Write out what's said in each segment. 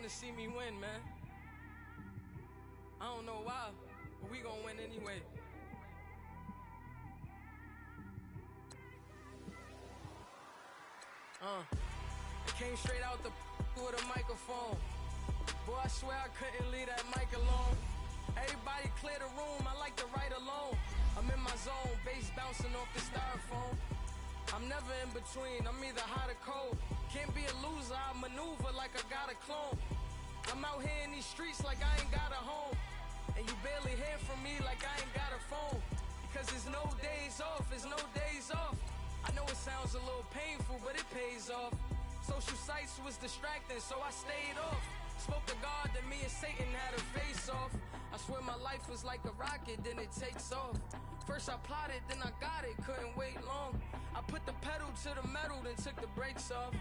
to see me win, man. I don't know why, but we gonna win anyway. I came straight out the with a microphone. Boy, I swear I couldn't leave that mic alone. Everybody clear the room, I like to write alone. I'm in my zone, bass bouncing off the styrofoam. I'm never in between, I'm either hot or cold. Can't be a loser, I maneuver like I got a clone. I'm out here in these streets like I ain't got a home. And you barely hear from me like I ain't got a phone. Because there's no days off, there's no days off. I know it sounds a little painful, but it pays off. Social sites was distracting, so I stayed off. Spoke to God that me and Satan had a face off. I swear my life was like a rocket, then it takes off. First I plotted, then I got it, couldn't wait long. I put the pedal to the metal, then took the brakes off.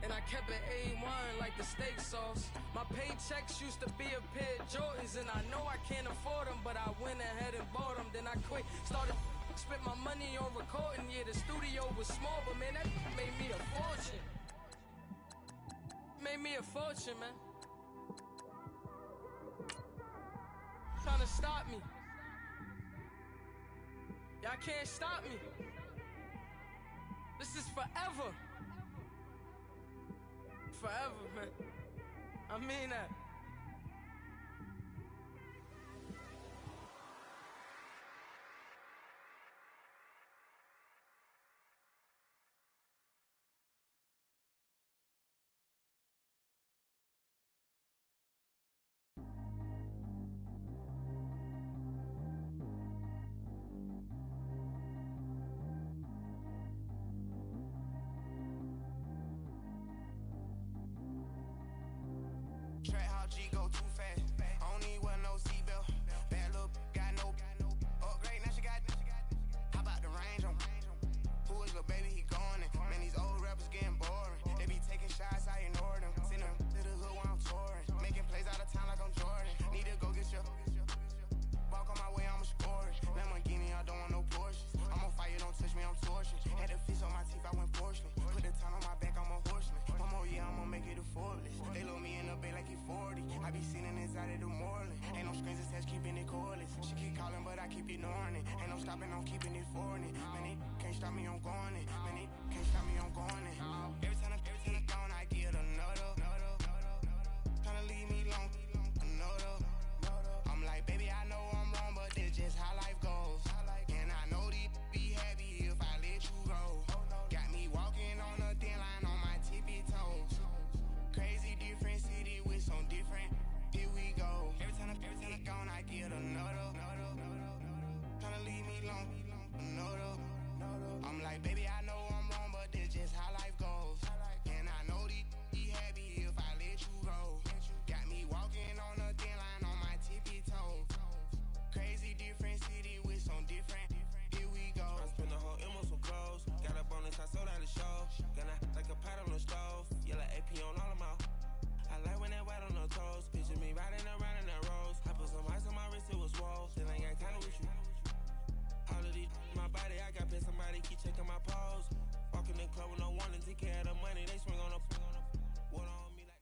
And I kept it A1 like the steak sauce. My paychecks used to be a pair of Jordans, and I know I can't afford them, but I went ahead and bought them. Then I quit, started spent my money on recording. Yeah, the studio was small, but man, that made me a fortune. Made me a fortune, man. Trying to stop me. Y'all can't stop me. This is forever. Forever, man. I mean that. Track how G go too fast. I don't need one no seatbelt. Bad look, got no upgrade. Now she got. How about the range on? Who is little baby? He gone. Man, these old rappers getting boring. They be taking shots, I ignore them. Send them to the hood while I'm touring. Making plays out of town like I'm Jordan. Need to go get your. Walk on my way, I'ma score it. Lamborghini, I don't want no Porsches. I'm on fire, don't touch me, I'm torching. Had the fish on my teeth, I went porcelain. Put the town on my back, I'm a horseman. One more year, I'ma make it a Forbes. They load me in the bay like he 40. I be sitting inside of the Moreland. Ain't no screens attached, keeping it cordless. She keep calling, but I keep ignoring it. Ain't no stopping, I'm keeping it foreign it. Man, they can't stop me, I'm going it. Man, they can't stop me, I'm going it. Every time I gone, I get another. Tryna leave me long, another. I'm like, baby, I know I'm wrong, but this just how life goes. And I know these be happy if I let you go. Got me walking on a thin line on my tippy toes. Crazy different city with some different. Here we go. Every time I gone, I get another. Tryna leave me long, another. I'm like, baby, I know I'm wrong, but this just how life goes. And I know these be happy if I let you go. Got me walking on a thin line on my tippy toes. Crazy different city with some different. Here we go. I spent the whole M on some clothes. Got up on this, I sold out the show. Gonna like a pot on the stove. Yellow AP on all of my. I like when that white on the toes. Picture me riding around in that rose. I put some ice on my wrist, it was swole. Then I got kinda with you. All of these my body, I got pissed. Somebody keep checking my pose. Walking in the club with no warning. Take care of the money, they swing on the. What on me like.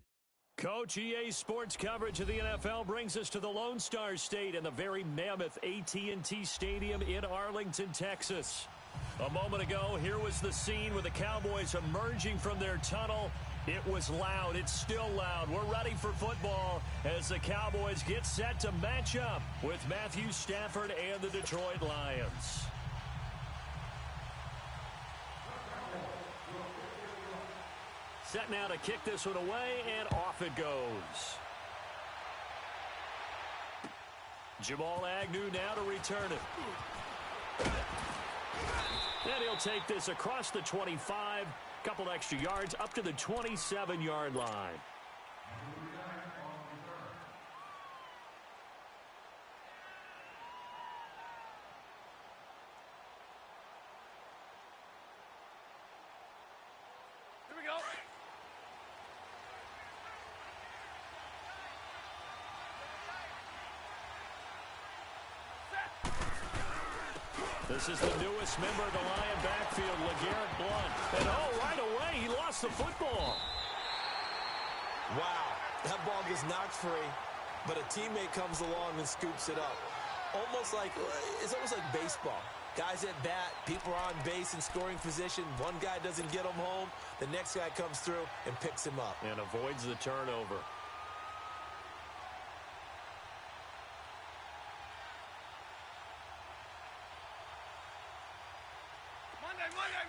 Coach EA Sports coverage of the NFL brings us to the Lone Star State and the very mammoth AT&T Stadium in Arlington, Texas. A moment ago, here was the scene with the Cowboys emerging from their tunnel. It was loud. It's still loud. We're ready for football as the Cowboys get set to match up with Matthew Stafford and the Detroit Lions. Set now to kick this one away, and off it goes. Jamal Agnew now to return it. And he'll take this across the 25, couple extra yards up to the 27-yard line. Here we go. This is the newest member of the Lion backfield, LeGarrette Blount. And right away, he lost the football. Wow. That ball gets knocked free, but a teammate comes along and scoops it up. It's almost like baseball. Guys at bat, people are on base in scoring position. One guy doesn't get him home. The next guy comes through and picks him up. And avoids the turnover.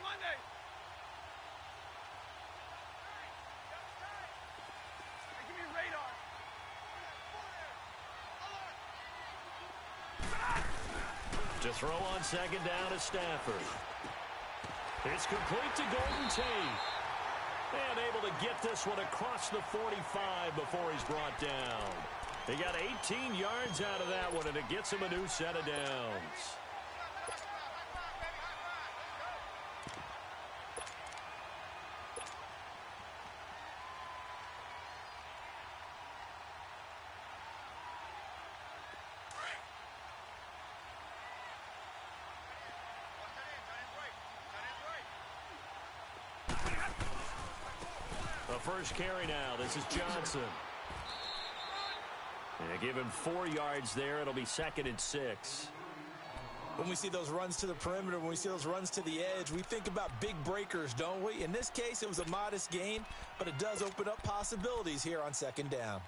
Monday. Give me radar. To throw on second down is Stafford. It's complete to Golden Tate. And able to get this one across the 45 before he's brought down. He got 18 yards out of that one, and it gets him a new set of downs. First carry now. This is Johnson. And they give him 4 yards there. It'll be 2nd and 6. When we see those runs to the perimeter, when we see those runs to the edge, we think about big breakers, don't we? In this case, it was a modest gain, but it does open up possibilities here on 2nd down.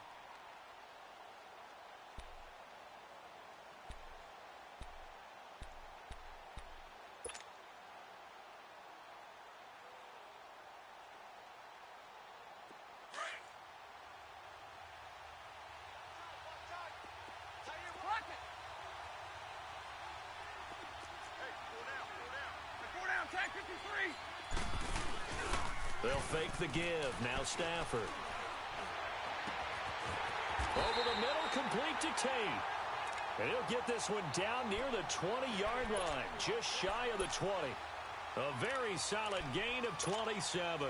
They'll fake the give. Now Stafford. Over the middle, complete to Tate. And he'll get this one down near the 20-yard line, just shy of the 20. A very solid gain of 27.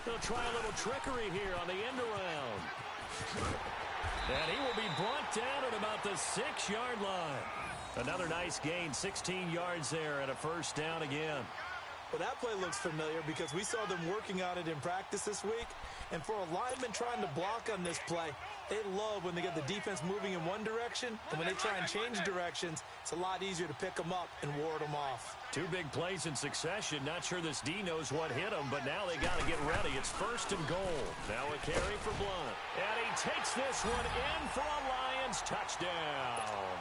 They'll try a little trickery here on the end around. And he will be brought down at about the 6-yard line. Another nice gain, 16 yards there and a first down again. Well, that play looks familiar because we saw them working on it in practice this week. And for a lineman trying to block on this play, they love when they get the defense moving in one direction. And when they try and change directions, it's a lot easier to pick them up and ward them off. 2 big plays in succession. Not sure this D knows what hit him, but now they got to get ready. It's 1st and goal. Now a carry for Blunt. And he takes this one in for a Lions touchdown.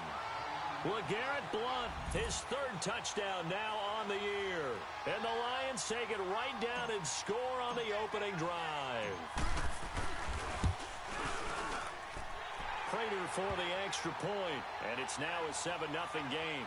LeGarrette Blunt, his 3rd touchdown now on the year. And the Lions take it right down and score on the opening drive. Prater for the extra point, and it's now a 7-0 game.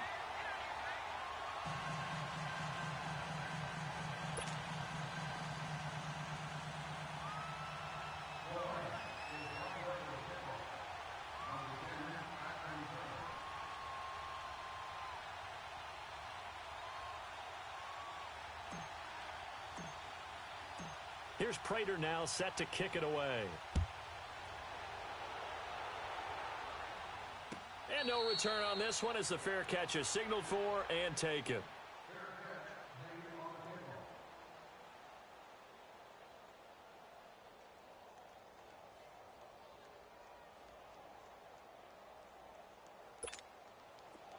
Here's Prater now set to kick it away. And no return on this one as the fair catch is signaled for and taken.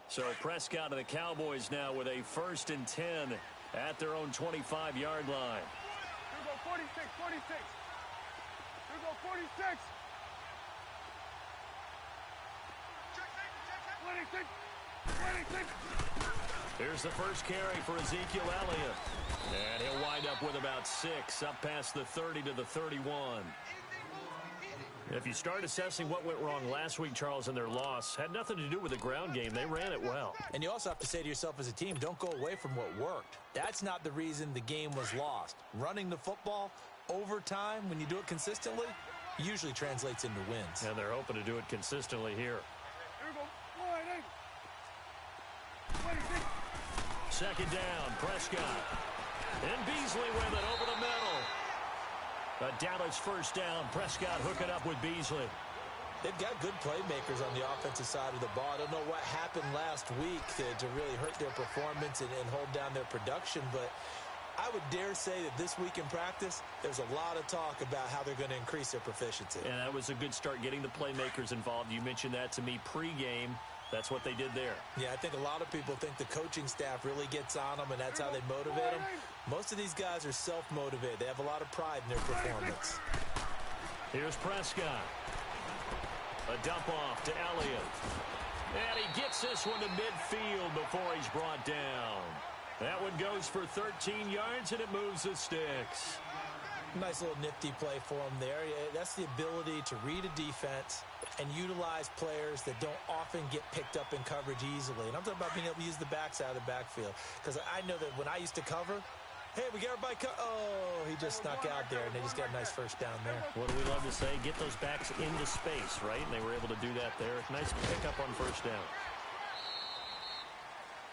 So Prescott and the Cowboys now with a 1st and 10 at their own 25-yard line. 46. Here go 46. 26. Here's the first carry for Ezekiel Elliott. And he'll wind up with about 6 up past the 30 to the 31. If you start assessing what went wrong last week, Charles, in their loss, had nothing to do with the ground game. They ran it well. And you also have to say to yourself as a team, don't go away from what worked. That's not the reason the game was lost. Running the football over time, when you do it consistently, usually translates into wins. And they're hoping to do it consistently here. Here we go. 2nd down, Prescott. And Beasley with it over the middle. A Dallas first down. Prescott hooking up with Beasley. They've got good playmakers on the offensive side of the ball. I don't know what happened last week to really hurt their performance and hold down their production, but I would dare say that this week in practice, there's a lot of talk about how they're going to increase their proficiency. And that was a good start, getting the playmakers involved. You mentioned that to me pregame. That's what they did there. Yeah, I think a lot of people think the coaching staff really gets on them, and that's how they motivate them. Most of these guys are self-motivated. They have a lot of pride in their performance. Here's Prescott. A dump off to Elliott. And he gets this one to midfield before he's brought down. That one goes for 13 yards, and it moves the sticks. Nice little nifty play for him there. That's the ability to read a defense and utilize players that don't often get picked up in coverage easily. And I'm talking about being able to use the backside of the backfield. Because I know that when I used to cover, hey, we got everybody oh, he just snuck out there, and they just got a nice first down there. What do we love to say? Get those backs into space, right? And they were able to do that there. Nice pickup on first down.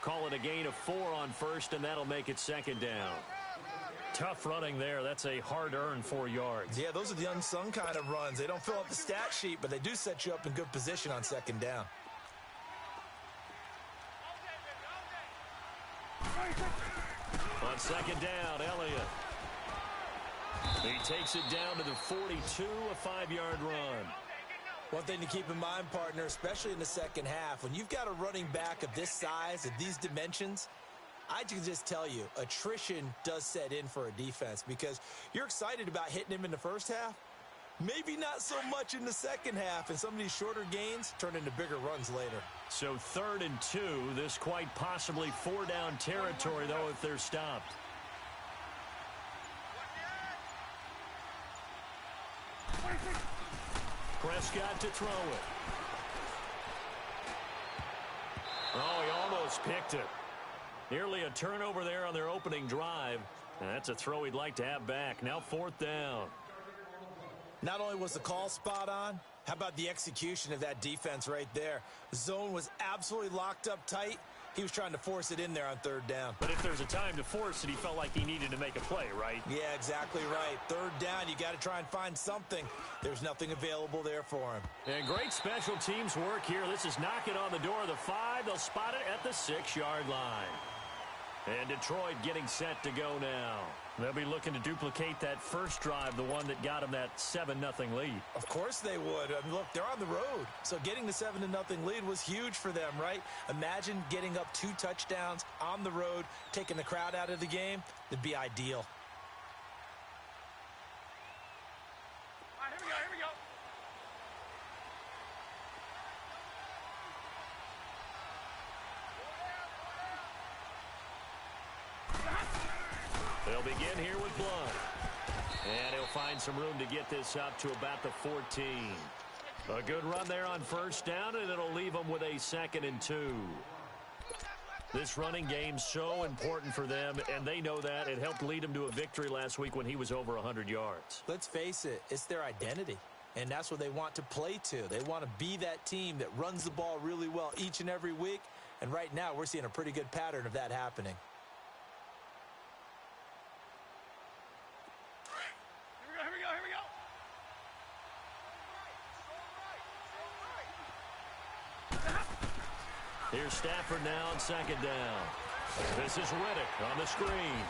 Call it a gain of 4 on first, and that'll make it second down. Tough running there. That's a hard-earned 4 yards. Yeah, those are the unsung kind of runs. They don't fill up the stat sheet, but they do set you up in good position on second down. On second down, Elliott. He takes it down to the 42, a 5-yard run. One thing to keep in mind, partner, especially in the second half, when you've got a running back of this size, of these dimensions, I can just tell you, attrition does set in for a defense because you're excited about hitting him in the first half. Maybe not so much in the second half, and some of these shorter gains turn into bigger runs later. So 3rd and 2, this quite possibly 4-down territory, though, if they're stopped. Prescott to throw it. Oh, he almost picked it. Nearly a turnover there on their opening drive. And that's a throw he'd like to have back. Now 4th down. Not only was the call spot on, how about the execution of that defense right there? The zone was absolutely locked up tight. He was trying to force it in there on 3rd down. But if there's a time to force it, he felt like he needed to make a play, right? Yeah, exactly right. 3rd down, you got to try and find something. There's nothing available there for him. And great special teams work here. This is knocking on the door of the 5. They'll spot it at the 6-yard line. And Detroit getting set to go now. They'll be looking to duplicate that first drive, the one that got them that 7-0 lead. Of course they would. I mean, look, they're on the road. So getting the 7-0 lead was huge for them, right? Imagine getting up 2 touchdowns on the road, taking the crowd out of the game. That'd be ideal. All right, here we go. They'll begin here with Blunt. And he'll find some room to get this up to about the 14. A good run there on first down, and it'll leave them with a 2nd and 2. This running game's so important for them, and they know that. It helped lead them to a victory last week when he was over 100 yards. Let's face it, it's their identity. And that's what they want to play to. They want to be that team that runs the ball really well each and every week. And right now, we're seeing a pretty good pattern of that happening. Here we go. Here's Stafford now on 2nd down. This is Riddick on the screen.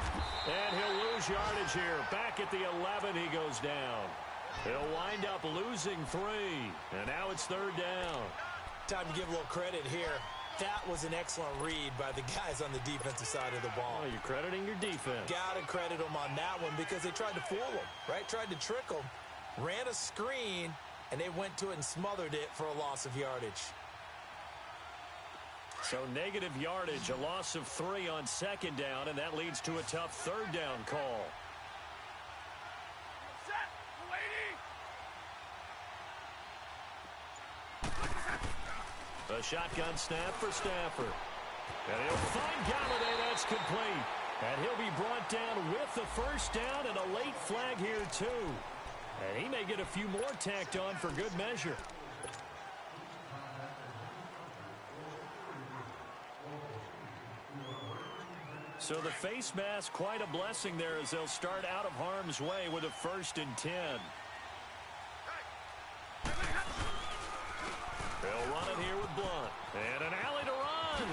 And he'll lose yardage here. Back at the 11, he goes down. He'll wind up losing 3. And now it's 3rd down. Time to give a little credit here. That was an excellent read by the guys on the defensive side of the ball. Oh, you're crediting your defense. Got to credit them on that one because they tried to fool them, right? Tried to trick them, ran a screen, and they went to it and smothered it for a loss of yardage. So negative yardage, a loss of 3 on 2nd down, and that leads to a tough 3rd down call. Set. Waiting. A shotgun snap for Stafford. And he'll find Galladay. That's complete. And he'll be brought down with the first down and a late flag here, too. And he may get a few more tacked on for good measure. So So the face mask, quite a blessing there as they'll start out of harm's way with a 1st and 10. They'll run it here with Blunt. And an alley to run.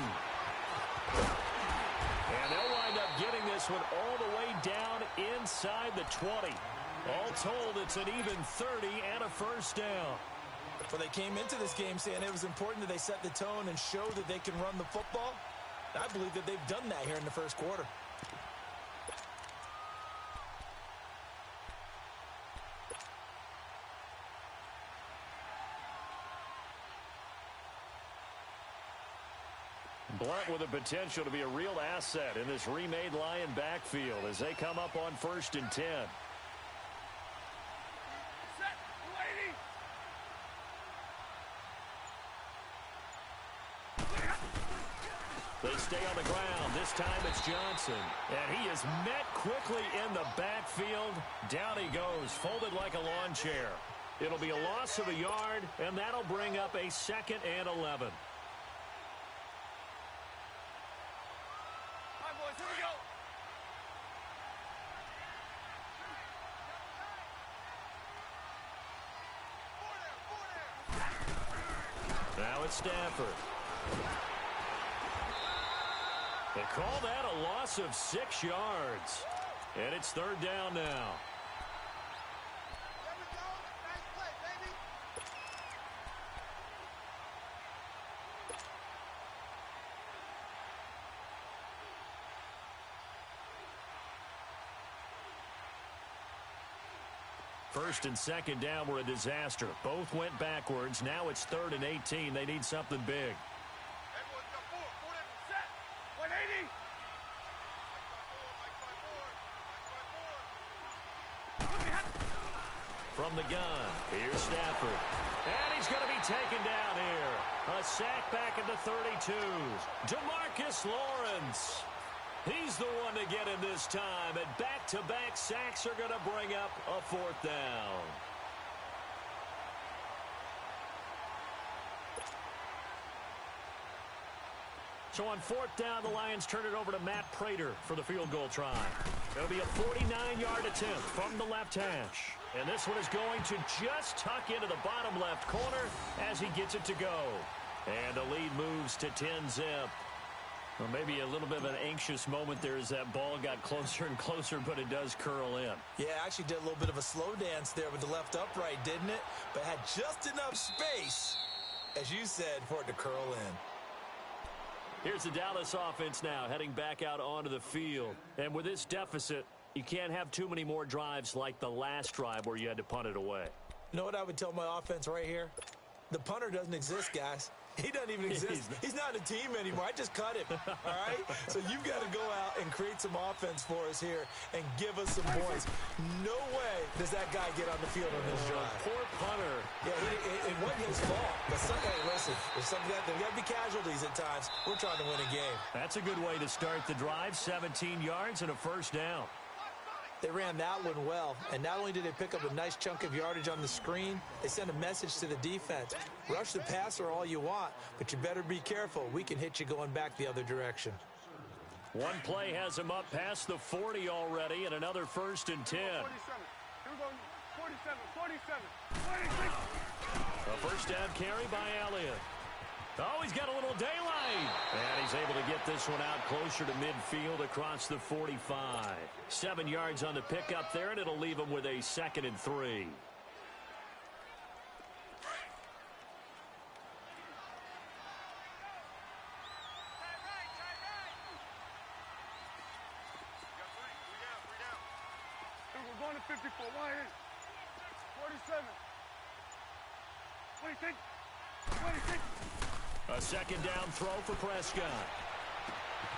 And they'll wind up getting this one all the way down inside the 20. All told, it's an even 30 and a 1st down. Well, they came into this game saying it was important that they set the tone and show that they can run the football. I believe that they've done that here in the 1st quarter. Blunt with the potential to be a real asset in this remade Lion backfield as they come up on 1st and 10. They stay on the ground. This time it's Johnson. And he is met quickly in the backfield. Down he goes, folded like a lawn chair. It'll be a loss of a yard, and that'll bring up a 2nd and 11. All right, boys, here we go. Now it's Stafford. They call that a loss of 6 yards. And it's 3rd down now. There we go. Nice play, baby. First and 2nd down were a disaster. Both went backwards. Now it's 3rd and 18. They need something big. Everyone's got 4 different set. 180. From the gun, here's Stafford. And he's going to be taken down here. A sack back at the 32. DeMarcus Lawrence. He's the one to get him this time. And back-to-back sacks are going to bring up a 4th down. So on 4th down, the Lions turn it over to Matt Prater for the field goal try. It'll be a 49-yard attempt from the left hash. And this one is going to just tuck into the bottom left corner as he gets it to go. And the lead moves to 10-zip. Well, maybe a little bit of an anxious moment there as that ball got closer and closer, but it does curl in. Yeah, actually did a little bit of a slow dance there with the left upright, didn't it? But had just enough space, as you said, for it to curl in. Here's the Dallas offense now heading back out onto the field. And with this deficit, you can't have too many more drives like the last drive where you had to punt it away. You know what I would tell my offense right here? The punter doesn't exist, guys. He doesn't even exist. He's not a team anymore. I just cut him, all right? So you've got to go out and create some offense for us here and give us some points. No way does that guy get on the field on this drive. Poor punter. Yeah, it wasn't his fault. But hey, listen, there's got to be casualties at times. We're trying to win a game. That's a good way to start the drive. 17 yards and a 1st down. They ran that one well, and not only did they pick up a nice chunk of yardage on the screen, they sent a message to the defense. Rush the passer all you want, but you better be careful. We can hit you going back the other direction. One play has him up past the 40 already, and another 1st and 10. 47. Here we go. 47. 26. A 1st down carry by Elliott. Oh, he's got a little daylight. And he's able to get this one out closer to midfield across the 45. 7 yards on the pickup there, and it'll leave him with a 2nd and 3. We're going to 54. 47. 26. 26. A 2nd down throw for Prescott.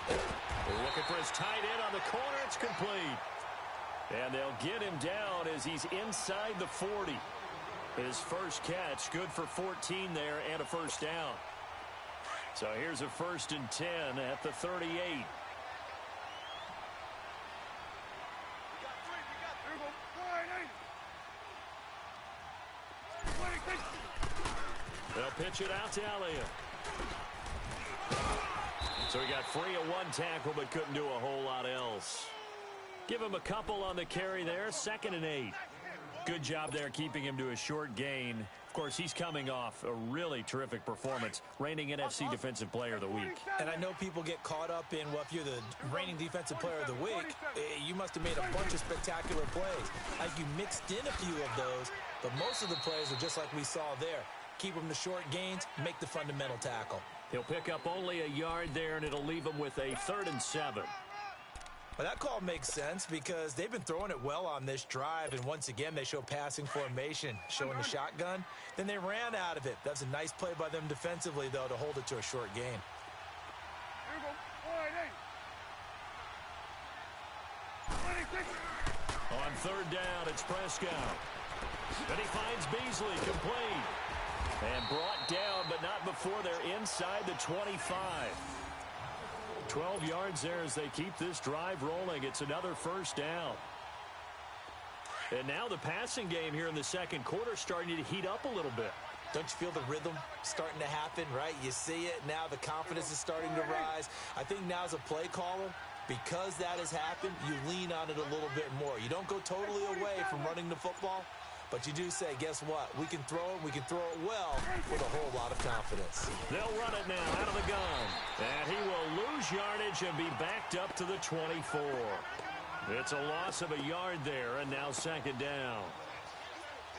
Looking for his tight end on the corner. It's complete. And they'll get him down as he's inside the 40. His first catch, good for 14 there and a 1st down. So here's a 1st and 10 at the 38. They'll pitch it out to Elliott. So he got free of one tackle but couldn't do a whole lot else. Give him a couple on the carry there. 2nd and 8. Good job there keeping him to a short gain. Of course, he's coming off a really terrific performance, reigning NFC Defensive Player of the Week. And I know people get caught up in, well, if you're the reigning Defensive Player of the Week, you must have made a bunch of spectacular plays. Like you mixed in a few of those, but most of the plays are just like we saw there. Keep them to short gains, make the fundamental tackle. He'll pick up only a yard there, and it'll leave him with a 3rd and 7. Well, that call makes sense because they've been throwing it well on this drive, and once again, they show passing formation, showing the shotgun. Then they ran out of it. That's a nice play by them defensively, though, to hold it to a short gain. On 3rd down, it's Prescott. Then he finds Beasley, complete. And brought down, but not before they're inside the 25. 12 yards there as they keep this drive rolling. It's another 1st down. And now the passing game here in the 2nd quarter starting to heat up a little bit. Don't you feel the rhythm starting to happen, right? You see it. Now the confidence is starting to rise. I think now as a play caller, because that has happened, you lean on it a little bit more. You don't go totally away from running the football, but you do say, guess what? We can throw it. We can throw it well with a whole lot of confidence. They'll run it now out of the gun. And he will lose yardage and be backed up to the 24. It's a loss of a yard there, and now 2nd down.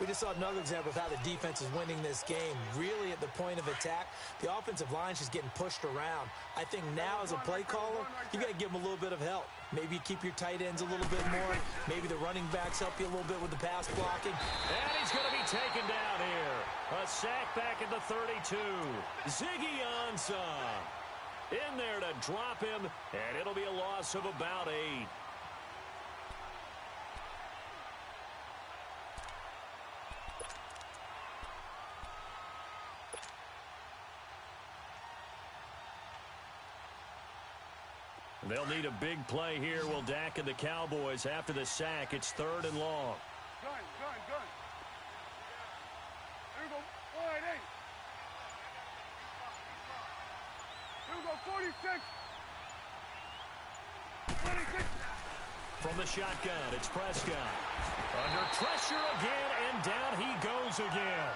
We just saw another example of how the defense is winning this game. Really at the point of attack, the offensive line's just getting pushed around. I think now as a play caller, you got to give them a little bit of help. Maybe you keep your tight ends a little bit more. Maybe the running backs help you a little bit with the pass blocking. And he's going to be taken down here. A sack back at the 32. Ziggy Ansah in there to drop him, and it'll be a loss of about 8. They'll need a big play here. Will Dak and the Cowboys after the sack. It's 3rd and long. Gun. Here we go. 1-8. Here we go. 46. 26. From the shotgun, it's Prescott. Under pressure again, and down he goes again.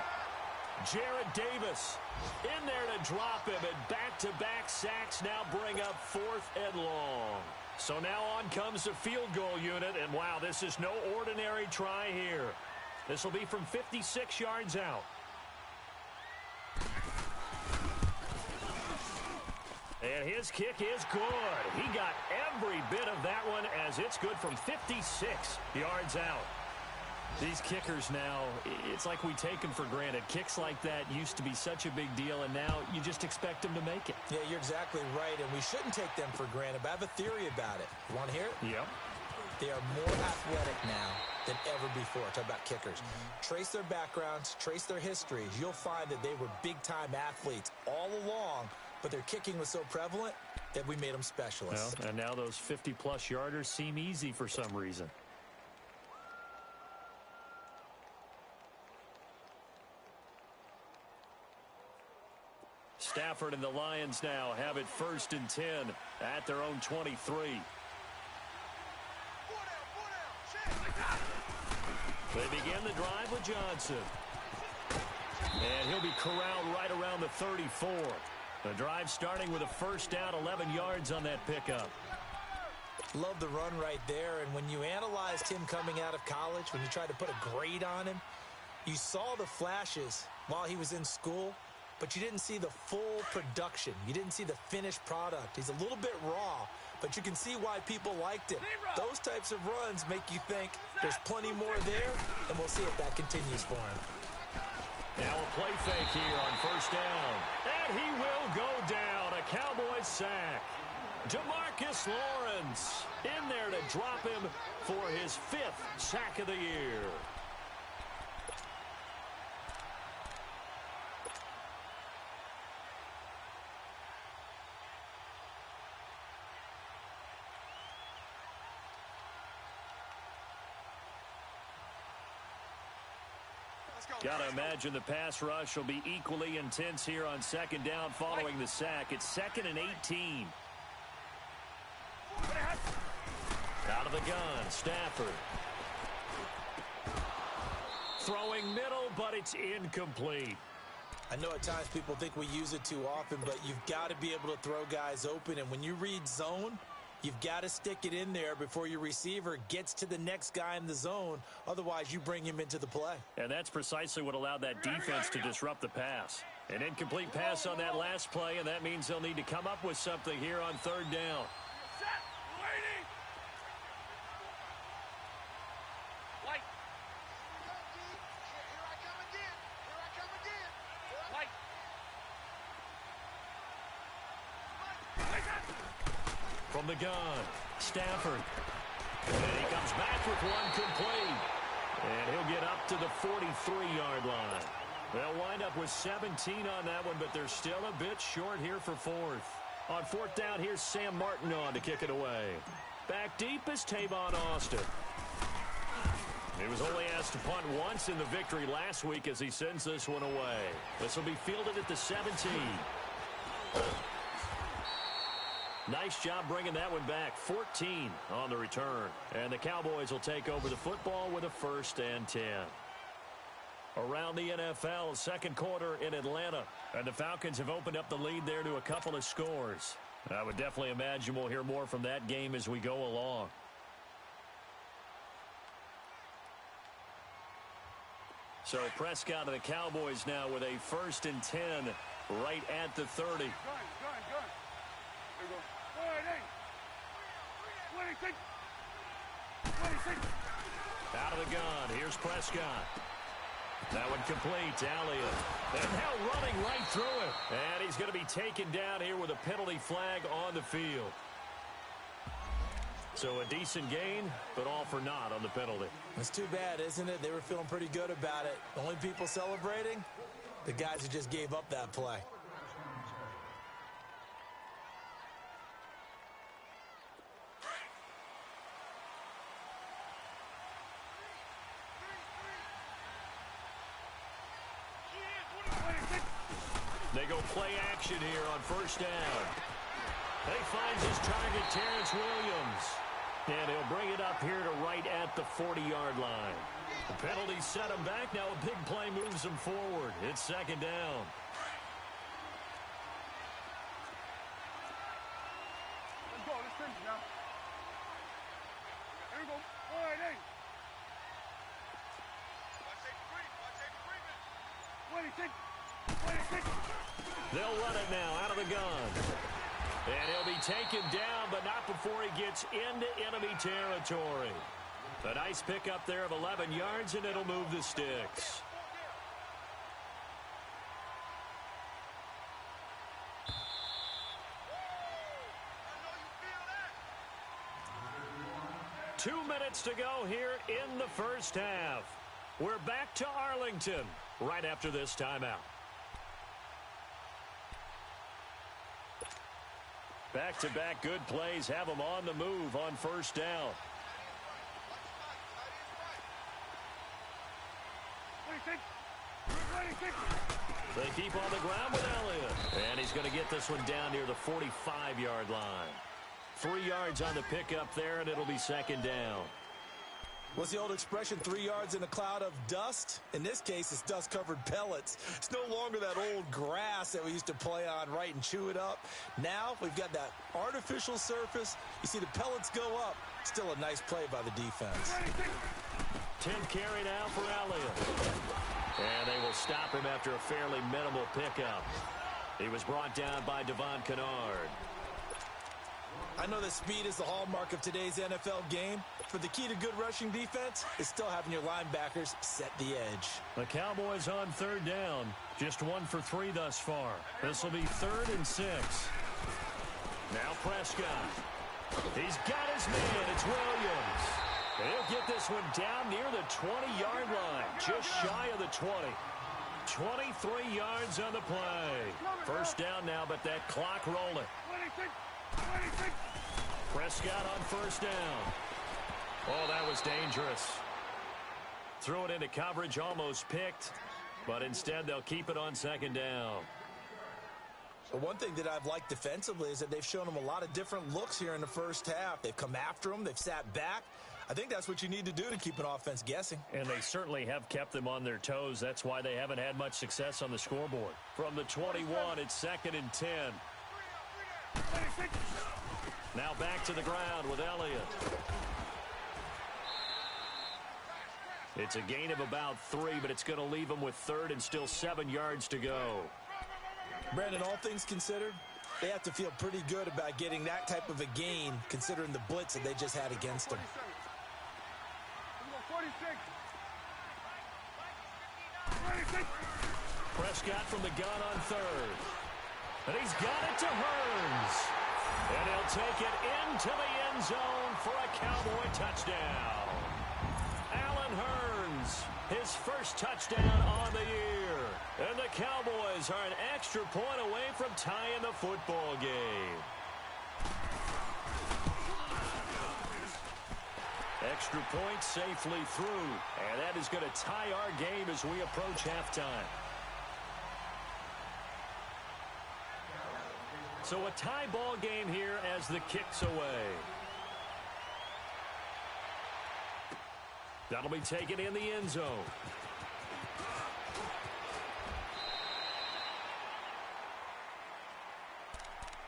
Jarrett Davis in there to drop him, and back-to-back sacks now bring up 4th and long. So now on comes the field goal unit, and wow, this is no ordinary try here. This will be from 56 yards out. And his kick is good. He got every bit of that one as it's good from 56 yards out. These kickers now, it's like we take them for granted. Kicks like that used to be such a big deal, and now you just expect them to make it. Yeah, you're exactly right, and we shouldn't take them for granted, but I have a theory about it. You want to hear it? Yep. They are more athletic now than ever before. Talk about kickers. Trace their backgrounds, trace their histories. You'll find that they were big-time athletes all along, but their kicking was so prevalent that we made them specialists. Well, and now those 50-plus yarders seem easy for some reason. Stafford and the Lions now have it 1st and 10 at their own 23. They begin the drive with Johnson. And he'll be corralled right around the 34. The drive starting with a 1st down, 11 yards on that pickup. Love the run right there, and when you analyzed him coming out of college, when you tried to put a grade on him, you saw the flashes while he was in school, but you didn't see the full production. You didn't see the finished product. He's a little bit raw, but you can see why people liked him. Those types of runs make you think there's plenty more there, and we'll see if that continues for him. Now a play fake here on 1st down. And he will go down. A Cowboys sack. DeMarcus Lawrence in there to drop him for his 5th sack of the year. Got to imagine the pass rush will be equally intense here on 2nd down following the sack. It's 2nd and 18. Out of the gun, Stafford. Throwing middle, but it's incomplete. I know at times people think we use it too often, but you've got to be able to throw guys open. And when you read zone, you've got to stick it in there before your receiver gets to the next guy in the zone. Otherwise, you bring him into the play. And that's precisely what allowed that defense to disrupt the pass. An incomplete pass on that last play, and that means they'll need to come up with something here on third down. Set. Waiting. Light. Here I come again. Here I come again. Light. From the gun, Stafford. And he comes back with one complete. And he'll get up to the 43-yard line. They'll wind up with 17 on that one, but they're still a bit short here for fourth. On fourth down, here's Sam Martin on to kick it away. Back deep is Tavon Austin. He was only asked to punt once in the victory last week as he sends this one away. This will be fielded at the 17. Nice job bringing that one back. 14 on the return. And the Cowboys will take over the football with a 1st and 10. Around the NFL, second quarter in Atlanta. And the Falcons have opened up the lead there to a couple of scores. I would definitely imagine we'll hear more from that game as we go along. So Prescott and the Cowboys now with a 1st and 10 right at the 30. Gun. There you go. 26. 26. Out of the gun. Here's Prescott. That one complete. Elliott. And now running right through it. And he's going to be taken down here with a penalty flag on the field. So a decent gain, but all for naught on the penalty. It's too bad, isn't it? They were feeling pretty good about it. The only people celebrating, the guys who just gave up that play. They go play action here on 1st down. They find his target, Terrence Williams. And he'll bring it up here to right at the 40-yard line. The penalty set him back. Now a big play moves him forward. It's 2nd down. Let's go. Let's finish now. Here we go. 4-8. Watch it. 26. They'll run it now out of the gun. And he'll be taken down, but not before he gets into enemy territory. A nice pickup there of 11 yards, and it'll move the sticks. I 2 minutes to go here in the first half. We're back to Arlington right after this timeout. Back-to-back good plays have them on the move on 1st down. 26. They keep on the ground with Elliott. And he's going to get this one down near the 45-yard line. 3 yards on the pickup there, and it'll be 2nd down. What's the old expression, 3 yards in a cloud of dust? In this case, it's dust-covered pellets. It's no longer that old grass that we used to play on, right, and chew it up. Now we've got that artificial surface. You see the pellets go up. Still a nice play by the defense. 10th carry now for Elliott. And they will stop him after a fairly minimal pickup. He was brought down by Devon Kennard. I know that speed is the hallmark of today's NFL game, but the key to good rushing defense is still having your linebackers set the edge. The Cowboys on 3rd down. Just 1 for 3 thus far. This will be 3rd and 6. Now Prescott. He's got his man. It's Williams. And he'll get this one down near the 20-yard line. Just shy of the 20. 23 yards on the play. 1st down now, but that clock rolling. 26. Prescott on 1st down. Oh, that was dangerous. Threw it into coverage, almost picked, but instead they'll keep it on 2nd down. But one thing that I've liked defensively is that they've shown them a lot of different looks here in the first half. They've come after them. They've sat back. I think that's what you need to do to keep an offense guessing. And they certainly have kept them on their toes. That's why they haven't had much success on the scoreboard. From the 21, it's 2nd and 10. Now back to the ground with Elliott. It's a gain of about 3, but it's going to leave them with 3rd and still 7 yards to go. Brandon, all things considered, they have to feel pretty good about getting that type of a gain considering the blitz that they just had against them. 46. Prescott from the gun on 3rd. And he's got it to Hearns. And he'll take it into the end zone for a Cowboy touchdown. Allen Hearns, his first touchdown on the year. And the Cowboys are an extra point away from tying the football game. Extra point safely through. And that is going to tie our game as we approach halftime. So a tie ball game here as the kick's away. That'll be taken in the end zone.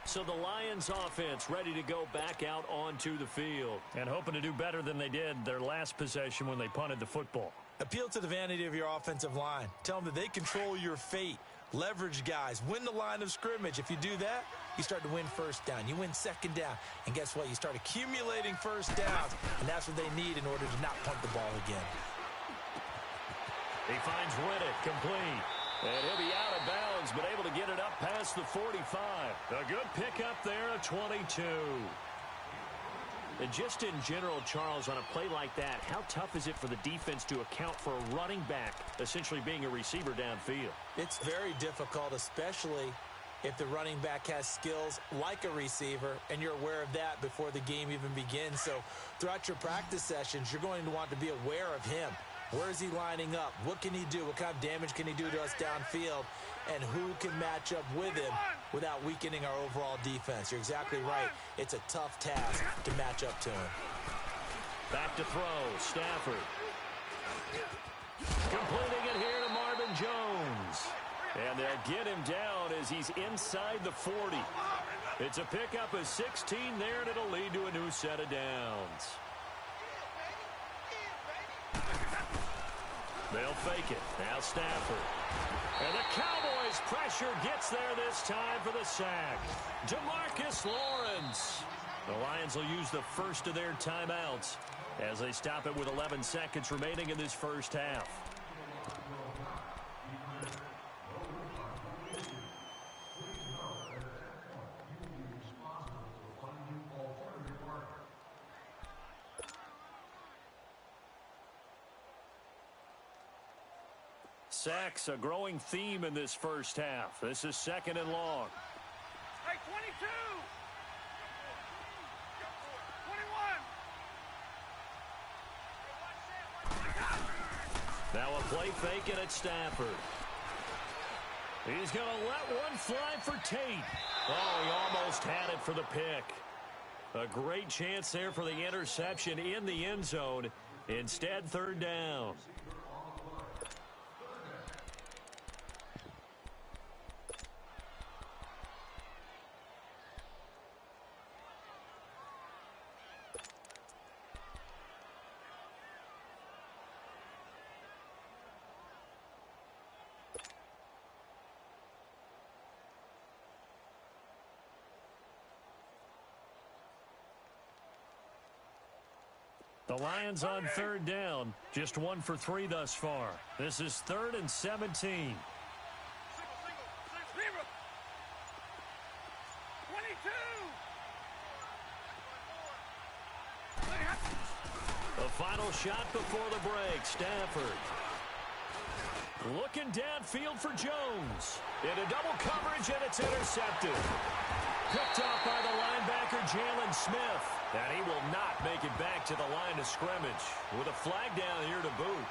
So the Lions offense ready to go back out onto the field and hoping to do better than they did their last possession when they punted the football. Appeal to the vanity of your offensive line. Tell them that they control your fate. Leverage guys. Win the line of scrimmage. If you do that, you start to win first down. You win second down. And guess what? You start accumulating first downs. And that's what they need in order to not punt the ball again. He finds Riddick complete. And he'll be out of bounds, but able to get it up past the 45. A good pickup there, a 22. And just in general, Charles, on a play like that, how tough is it for the defense to account for a running back essentially being a receiver downfield? It's very difficult, especially if the running back has skills like a receiver, and you're aware of that before the game even begins. So throughout your practice sessions, you're going to want to be aware of him. Where is he lining up? What can he do? What kind of damage can he do to us downfield? And who can match up with him without weakening our overall defense? You're exactly right. It's a tough task to match up to him. Back to throw. Stafford. Completing it here to Marvin Jones. And they'll get him down as he's inside the 40. It's a pickup of 16 there, and it'll lead to a new set of downs. They'll fake it. Now Stafford. And the Cowboys' pressure gets there this time for the sack. DeMarcus Lawrence. The Lions will use the first of their timeouts as they stop it with 11 seconds remaining in this first half. Sacks, a growing theme in this first half. This is 2nd and long. Hey, 22. 21. Now a play fake it at Stafford. He's going to let one fly for Tate. Oh, he almost had it for the pick. A great chance there for the interception in the end zone. Instead, 3rd down. The Lions on 3rd down. Just 1 for 3 thus far. This is 3rd and 17. 22. The final shot before the break. Stafford. Looking downfield for Jones. Into double coverage, and it's intercepted. Picked off by the linebacker, Jalen Smith. And he will not make it back to the line of scrimmage with a flag down here to boot.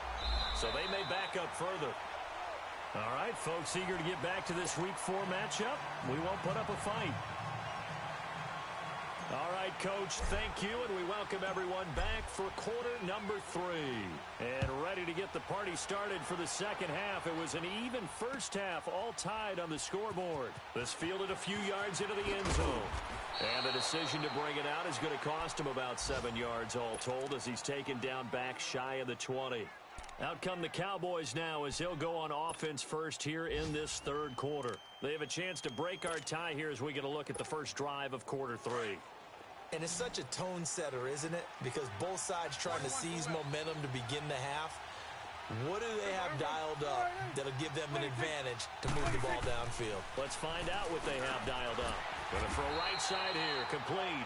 So they may back up further. All right, folks, eager to get back to this Week 4 matchup. We won't put up a fight. All right, Coach, thank you, and we welcome everyone back for quarter number 3. And ready to get the party started for the second half. It was an even first half, all tied on the scoreboard. This fielded a few yards into the end zone. And the decision to bring it out is going to cost him about 7 yards all told as he's taken down back shy of the 20. Out come the Cowboys now as he'll go on offense first here in this third quarter. They have a chance to break our tie here as we get a look at the first drive of quarter 3. And it's such a tone setter, isn't it? Because both sides trying to seize momentum to begin the half. What do they have dialed up that'll give them an advantage to move the ball downfield? Let's find out what they have dialed up. Going to throw right side here, complete.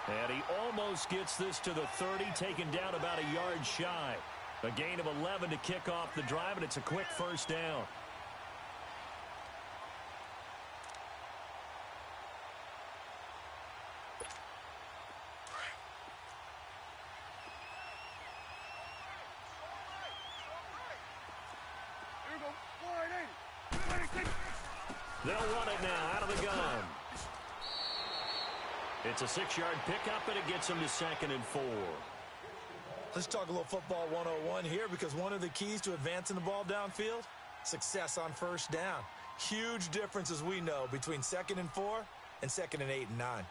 And he almost gets this to the 30, taken down about a yard shy. A gain of 11 to kick off the drive, and it's a quick first down. They'll run it now out of the gun. It's a 6-yard pickup, and it gets them to 2nd and 4. Let's talk a little football 101 here, because one of the keys to advancing the ball downfield, success on first down. Huge difference, as we know, between 2nd and 4 and 2nd and 8 and 9.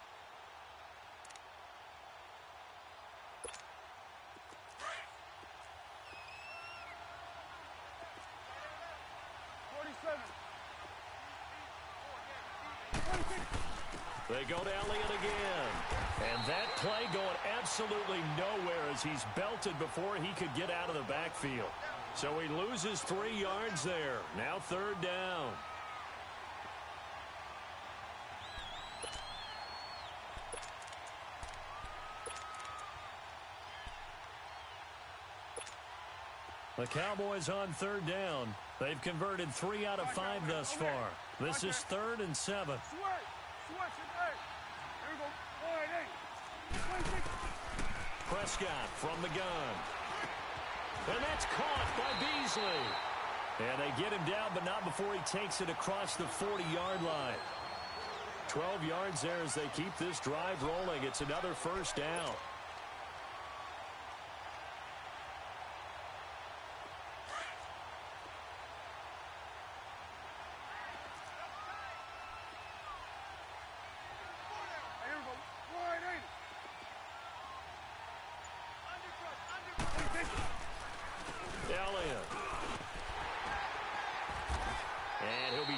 They go to Elliott again. And that play going absolutely nowhere as he's belted before he could get out of the backfield. So he loses 3 yards there. Now 3rd down. The Cowboys on 3rd down. They've converted 3 out of 5 thus far. This is 3rd and 7. Prescott from the gun. And that's caught by Beasley. And they get him down, but not before he takes it across the 40-yard line. 12 yards there as they keep this drive rolling. It's another first down.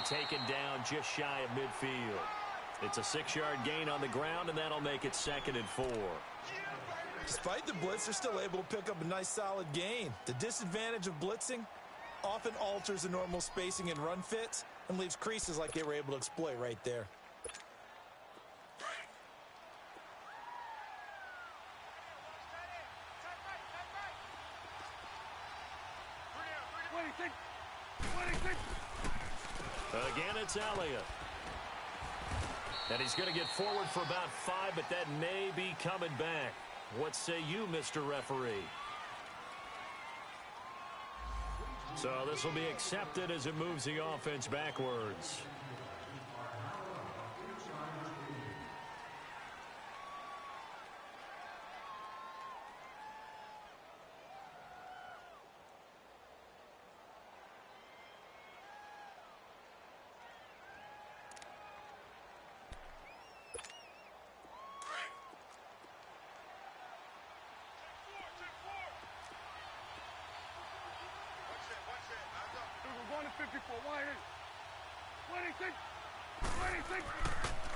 Taken down just shy of midfield. It's a 6-yard gain on the ground, and that'll make it 2nd and 4. Despite the blitz, they're still able to pick up a nice solid gain. The disadvantage of blitzing often alters the normal spacing and run fits and leaves creases like they were able to exploit right there. Again, it's Elliott. And he's going to get forward for about 5, but that may be coming back. What say you, Mr. Referee? So this will be accepted as it moves the offense backwards.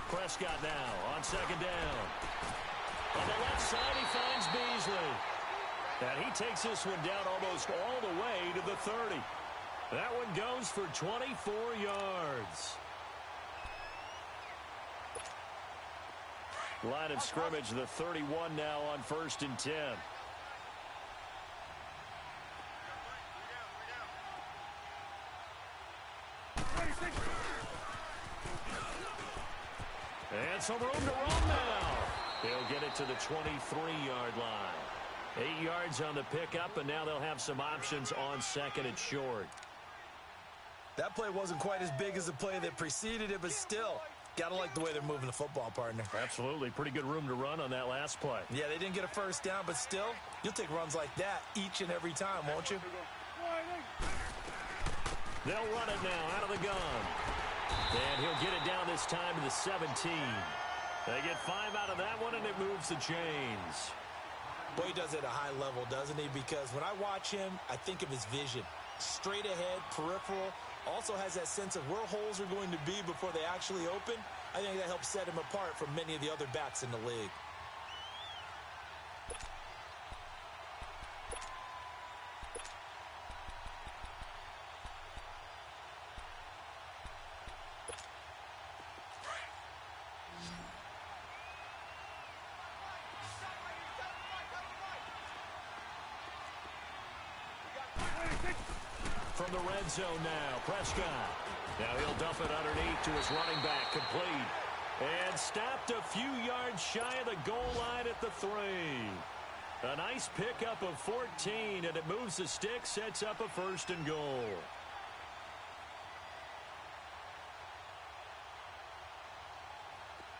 Prescott now on 2nd down. On the left side, he finds Beasley. And he takes this one down almost all the way to the 30. That one goes for 24 yards. Line of scrimmage, the 31 now on 1st and 10. And some room to run now. They'll get it to the 23-yard line. 8 yards on the pickup, and now they'll have some options on 2nd and short. That play wasn't quite as big as the play that preceded it, but still, got to like the way they're moving the football, partner. Absolutely. Pretty good room to run on that last play. Yeah, they didn't get a first down, but still, you'll take runs like that each and every time, won't you? They'll run it now out of the gun. And he'll get it down this time to the 17. They get 5 out of that one, and it moves the chains. Boy, he does it at a high level, doesn't he? Because when I watch him, I think of his vision. Straight ahead, peripheral. Also has that sense of where holes are going to be before they actually open. I think that helps set him apart from many of the other backs in the league. From the red zone now, Prescott. Now he'll dump it underneath to his running back, complete. And stopped a few yards shy of the goal line at the 3. A nice pickup of 14, and it moves the stick, sets up a 1st and goal.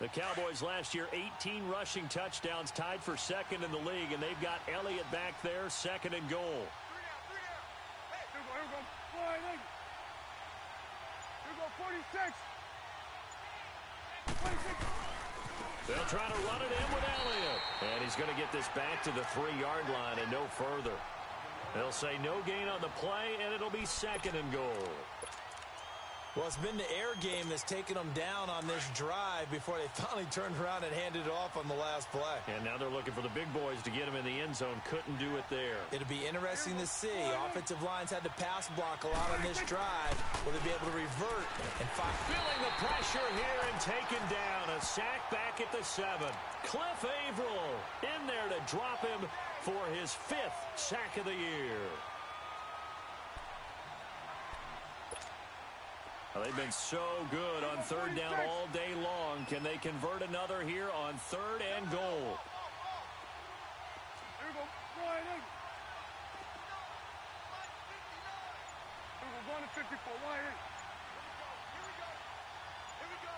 The Cowboys last year, 18 rushing touchdowns, tied for 2nd in the league, and they've got Elliott back there, 2nd and goal. Here go 46. They'll try to run it in with Elliott. And he's going to get this back to the 3-yard line and no further. They'll say no gain on the play, and it'll be 2nd and goal. Well, it's been the air game that's taken them down on this drive before they finally turned around and handed it off on the last play. And now they're looking for the big boys to get him in the end zone. Couldn't do it there. It'll be interesting to see. Offensive lines had to pass block a lot on this drive. Will they be able to revert and find? Feeling the pressure here and taken down. A sack back at the 7. Cliff Averill in there to drop him for his 5th sack of the year. Well, they've been so good on 3rd down all day long. Can they convert another here on 3rd and goal? Here we go. Flying in. Here we go. Going to 54. Wide in. Here we go. Here we go.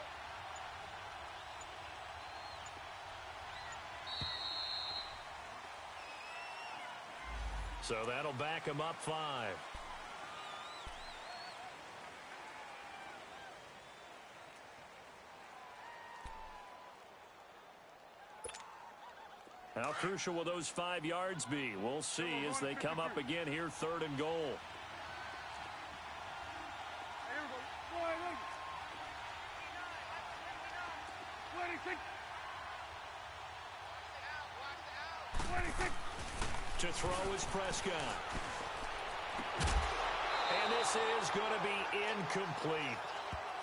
So that'll back him up 5. How crucial will those 5 yards be? We'll see as they come up again here, 3rd and goal. Here we go. Flying in. 26. 26. To throw is Prescott. And this is going to be incomplete.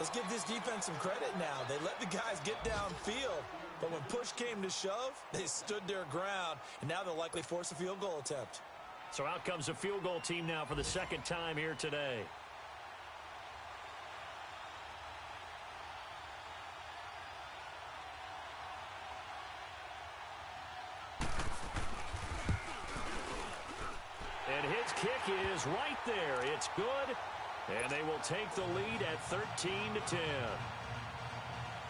Let's give this defense some credit now. They let the guys get downfield, but when push came to shove, they stood their ground, and now they'll likely force a field goal attempt. So out comes a field goal team now for the 2nd time here today. And his kick is right there. It's good. And they will take the lead at 13-10.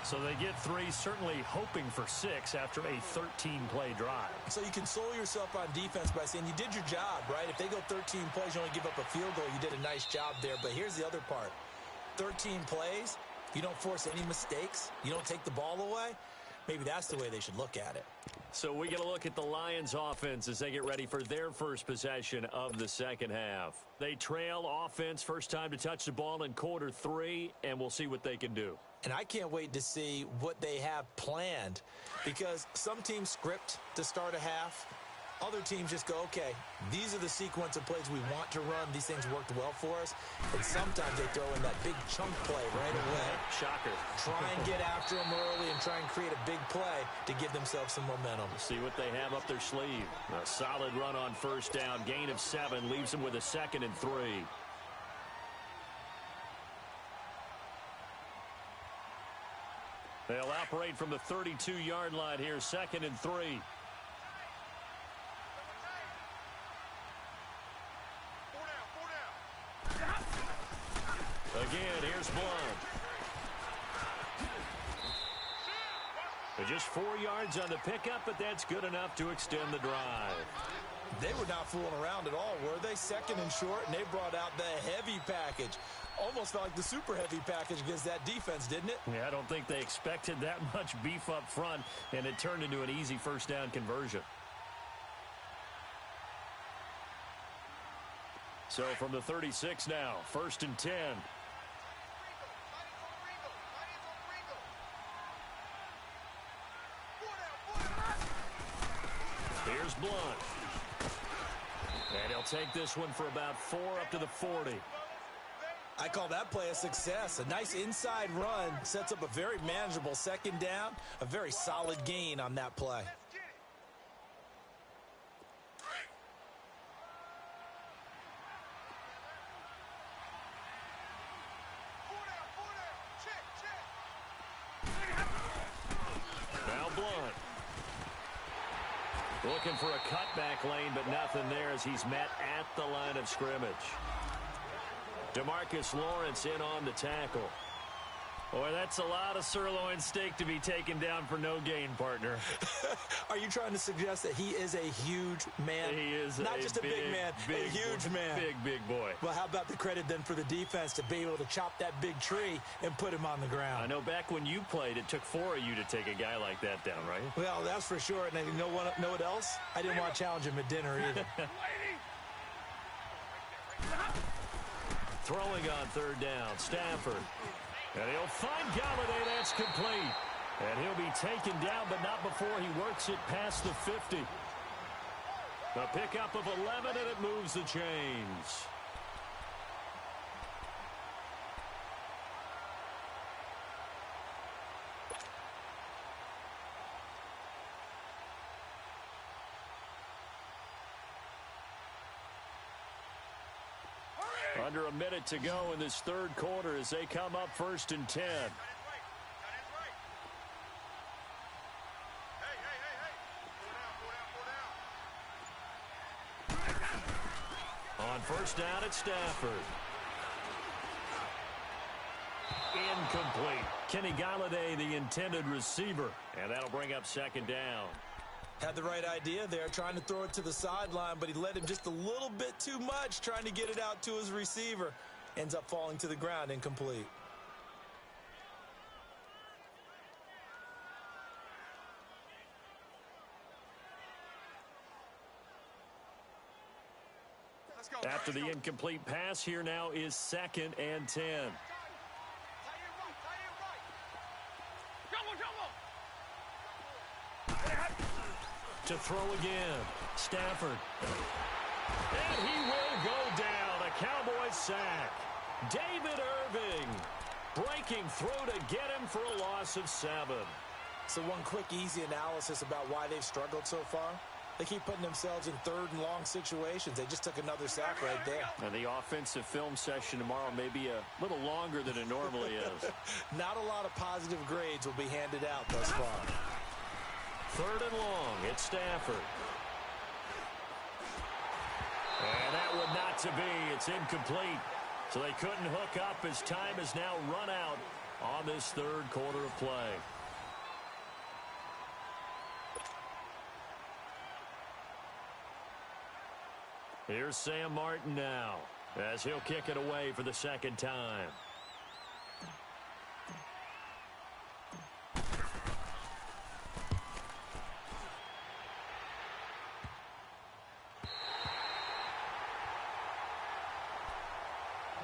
So they get 3, certainly hoping for 6 after a 13-play drive. So you console yourself on defense by saying you did your job, right? If they go 13 plays, you only give up a field goal, you did a nice job there. But here's the other part. 13 plays, if you don't force any mistakes, you don't take the ball away, maybe that's the way they should look at it. So we get a look at the Lions offense as they get ready for their first possession of the 2nd half. They trail offense, first time to touch the ball in quarter 3, and we'll see what they can do. And I can't wait to see what they have planned, because some teams script to start a half. Other teams just go, okay, these are the sequence of plays we want to run. These things worked well for us. And sometimes they throw in that big chunk play right away. Shocker. Try and get after them early and try and create a big play to give themselves some momentum. See what they have up their sleeve. A solid run on 1st down. Gain of 7 leaves them with a 2nd and 3. They'll operate from the 32-yard line here, 2nd and 3. Again, here's Blunt. Just 4 yards on the pickup, but that's good enough to extend the drive. They were not fooling around at all, were they? Second and short, and they brought out the heavy package. Almost felt like the super heavy package against that defense, didn't it? Yeah, I don't think they expected that much beef up front, and it turned into an easy first down conversion. So from the 36 now, 1st and 10. Here's Blunt. And he'll take this one for about 4 up to the 40. I call that play a success. A nice inside run sets up a very manageable second down, a very solid gain on that play. Now Blunt. Looking for a cutback lane, but nothing there as he's met at the line of scrimmage. DeMarcus Lawrence in on the tackle. Boy, that's a lot of sirloin steak to be taken down for no gain, partner. Are you trying to suggest that he is a huge man? He is not just a big man, a huge man. Big boy. Well, how about the credit then for the defense to be able to chop that big tree and put him on the ground? I know back when you played, it took 4 of you to take a guy like that down, right? Well, that's for sure. And you know what else? I didn't want to challenge him at dinner either. Throwing on 3rd down, Stafford. And he'll find Galladay. That's complete. And he'll be taken down, but not before he works it past the 50. A pickup of 11, and it moves the chains. Under a minute to go in this 3rd quarter as they come up 1st and 10. On 1st down, it's Stafford. Incomplete. Kenny Galladay, the intended receiver. And that'll bring up 2nd down. Had the right idea there, trying to throw it to the sideline, but he led him just a little bit too much, trying to get it out to his receiver. Ends up falling to the ground, incomplete. After the incomplete pass, here now is 2nd and 10. To throw again, Stafford. And he will go down. A Cowboys sack. David Irving breaking through to get him for a loss of 7. So one quick, easy analysis about why they've struggled so far. They keep putting themselves in 3rd and long situations. They just took another sack right there. And the offensive film session tomorrow may be a little longer than it normally is. Not a lot of positive grades will be handed out thus far. 3rd and long, it's Stafford. And that would not to be. It's incomplete. So they couldn't hook up as time has now run out on this 3rd quarter of play. Here's Sam Martin now as he'll kick it away for the 2nd time.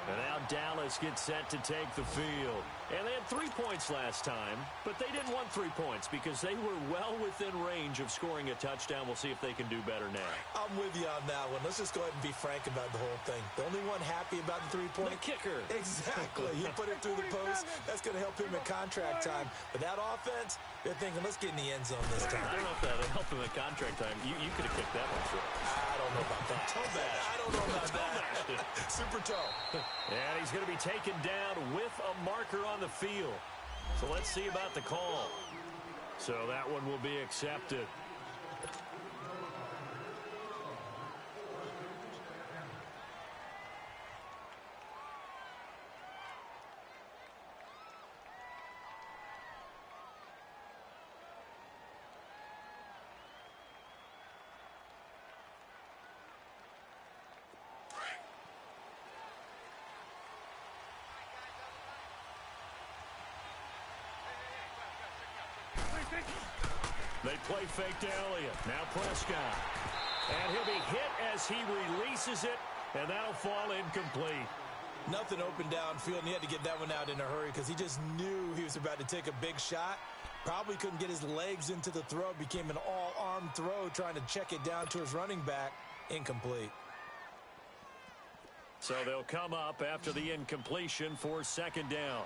And now Dallas gets set to take the field. And they had 3 points last time, but they didn't want 3 points because they were well within range of scoring a touchdown. We'll see if they can do better now. I'm with you on that one. Let's just go ahead and be frank about the whole thing. The only one happy about the 3-point. The kicker. Exactly. You put it through the post. That's going to help him in contract time. But that offense, they're thinking, let's get in the end zone this time. I don't know if that'll help him in contract time. You could have kicked that one short. I don't know about that. Toe bash. I don't know about that. Super toe. And he's going to be taken down with a marker on the field. So let's see about the call. So that one will be accepted. They play fake to Elliott. Now Prescott. And he'll be hit as he releases it, and that'll fall incomplete. Nothing open downfield, and he had to get that one out in a hurry because he just knew he was about to take a big shot. Probably couldn't get his legs into the throw. Became an all-arm throw trying to check it down to his running back. Incomplete. So they'll come up after the incompletion for second down.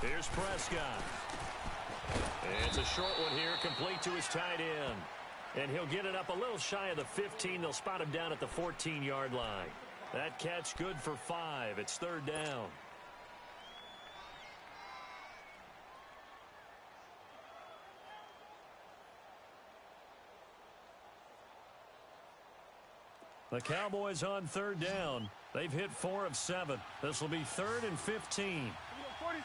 Here's Prescott. It's a short one here, complete to his tight end. And he'll get it up a little shy of the 15. They'll spot him down at the 14-yard line. That catch good for 5. It's third down. The Cowboys on third down. They've hit 4 of 7. This will be 3rd and 15. 46.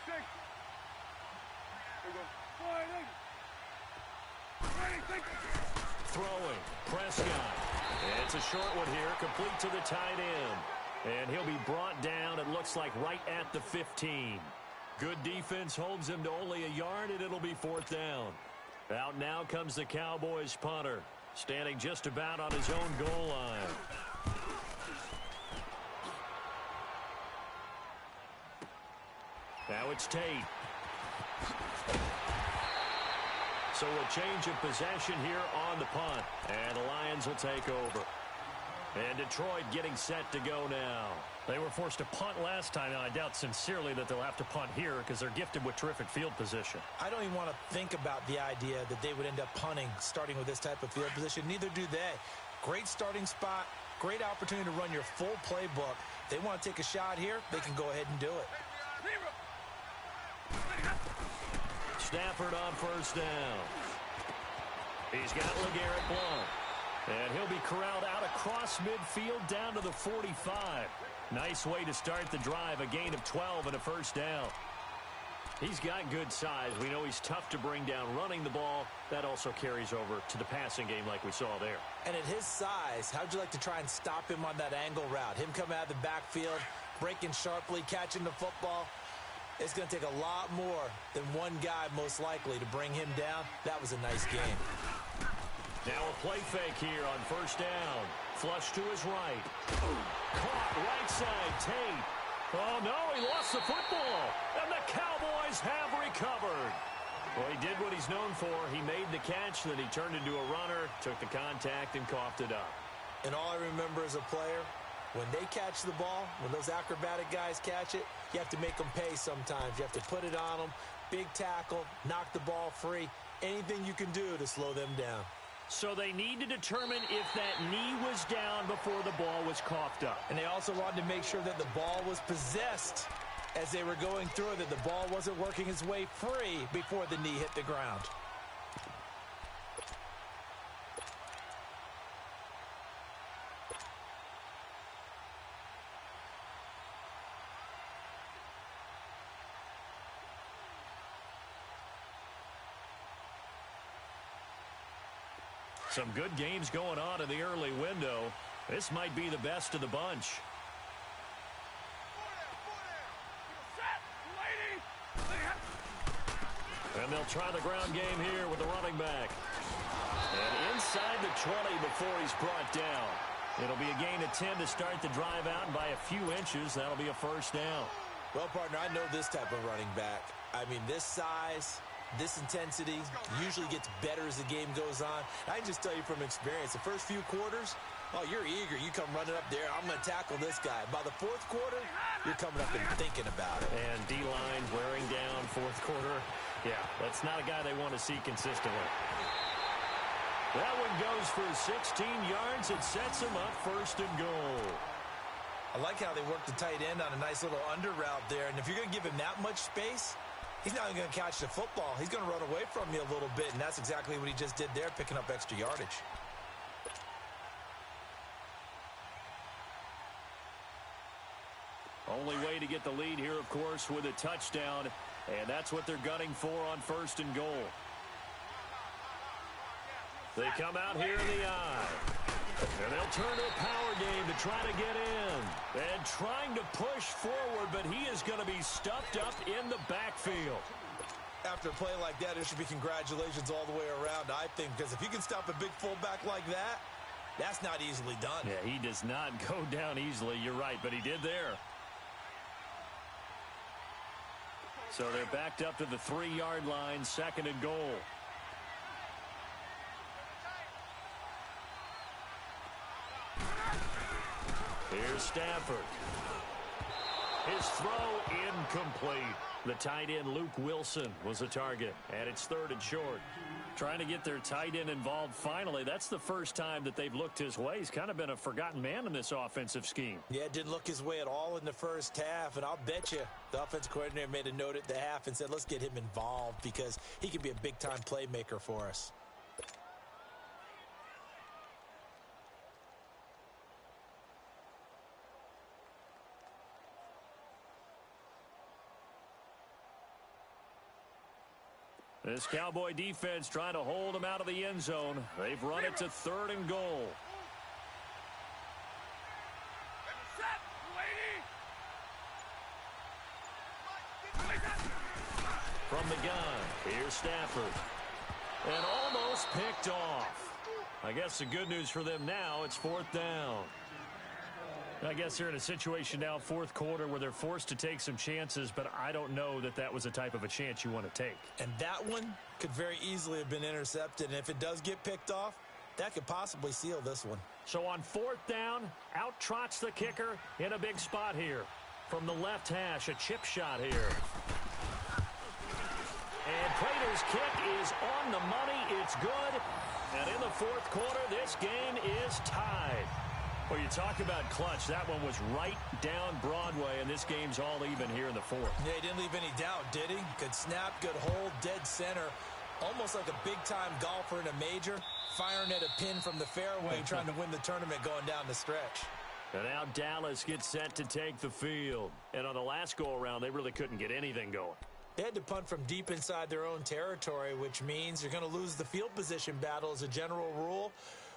Throwing. Prescott. It's a short one here, complete to the tight end. And he'll be brought down, it looks like, right at the 15. Good defense holds him to only a yard, and it'll be 4th down. Out now comes the Cowboys punter, standing just about on his own goal line. Now it's Tate. So a change of possession here on the punt. And the Lions will take over. And Detroit getting set to go now. They were forced to punt last time, and I doubt sincerely that they'll have to punt here because they're gifted with terrific field position. I don't even want to think about the idea that they would end up punting starting with this type of field position. Neither do they. Great starting spot. Great opportunity to run your full playbook. They want to take a shot here, they can go ahead and do it. Stafford on first down. He's got LeGarrette Blount. And he'll be corralled out across midfield down to the 45. Nice way to start the drive. A gain of 12 and a first down. He's got good size. We know he's tough to bring down running the ball. That also carries over to the passing game like we saw there. And at his size, how'd you like to try and stop him on that angle route? Him coming out of the backfield, breaking sharply, catching the football. It's going to take a lot more than one guy most likely to bring him down. That was a nice game. Now a play fake here on first down. Flush to his right. Caught right side, Tate. Oh, no, he lost the football. And the Cowboys have recovered. Well, he did what he's known for. He made the catch, then he turned into a runner, took the contact, and coughed it up. And all I remember as a player, when they catch the ball, when those acrobatic guys catch it, you have to make them pay sometimes. You have to put it on them, big tackle, knock the ball free, anything you can do to slow them down. So they need to determine if that knee was down before the ball was coughed up. And they also wanted to make sure that the ball was possessed as they were going through it, that the ball wasn't working its way free before the knee hit the ground. Some good games going on in the early window. This might be the best of the bunch. And they'll try the ground game here with the running back. And inside the 20 before he's brought down. It'll be a gain of 10 to start the drive out, and by a few inches, that'll be a first down. Well, partner, I know this type of running back. I mean, this size, this intensity usually gets better as the game goes on. I can just tell you from experience, the first few quarters, oh, you're eager. You come running up there, I'm going to tackle this guy. By the fourth quarter, you're coming up and thinking about it. And D-line wearing down fourth quarter. Yeah, that's not a guy they want to see consistently. That one goes for 16 yards. It sets him up first and goal. I like how they work the tight end on a nice little under route there. And if you're going to give him that much space, he's not going to catch the football. He's going to run away from you a little bit, and that's exactly what he just did there, picking up extra yardage. Only way to get the lead here, of course, with a touchdown, and that's what they're gunning for on first and goal. They come out here in the eye. And they'll turn to a power game to try to get in. And trying to push forward, but he is going to be stuffed up in the backfield. After a play like that, there should be congratulations all the way around, I think, because if you can stop a big fullback like that, that's not easily done. Yeah, he does not go down easily. You're right, but he did there. So they're backed up to the 3-yard line, 2nd and goal. Here's Stafford. His throw incomplete. The tight end, Luke Wilson, was a target, and it's 3rd and short. Trying to get their tight end involved finally. That's the first time that they've looked his way. He's kind of been a forgotten man in this offensive scheme. Yeah, didn't look his way at all in the first half, and I'll bet you the offensive coordinator made a note at the half and said, let's get him involved because he can be a big-time playmaker for us. This Cowboy defense trying to hold him out of the end zone. They've run it to 3rd and goal. From the gun, here's Stafford. And almost picked off. I guess the good news for them now, it's 4th down. I guess they're in a situation now, 4th quarter, where they're forced to take some chances, but I don't know that that was the type of a chance you want to take. And that one could very easily have been intercepted, and if it does get picked off, that could possibly seal this one. So on 4th down, out trots the kicker in a big spot here. From the left hash, a chip shot here. And Prater's kick is on the money. It's good. And in the 4th quarter, this game is tied. Well, you talk about clutch. That one was right down Broadway, and this game's all even here in the 4th. Yeah, he didn't leave any doubt, did he? Good snap, good hold, dead center. Almost like a big-time golfer in a major, firing at a pin from the fairway, trying to win the tournament going down the stretch. And now Dallas gets set to take the field. And on the last go-around, they really couldn't get anything going. They had to punt from deep inside their own territory, which means you're going to lose the field position battle as a general rule.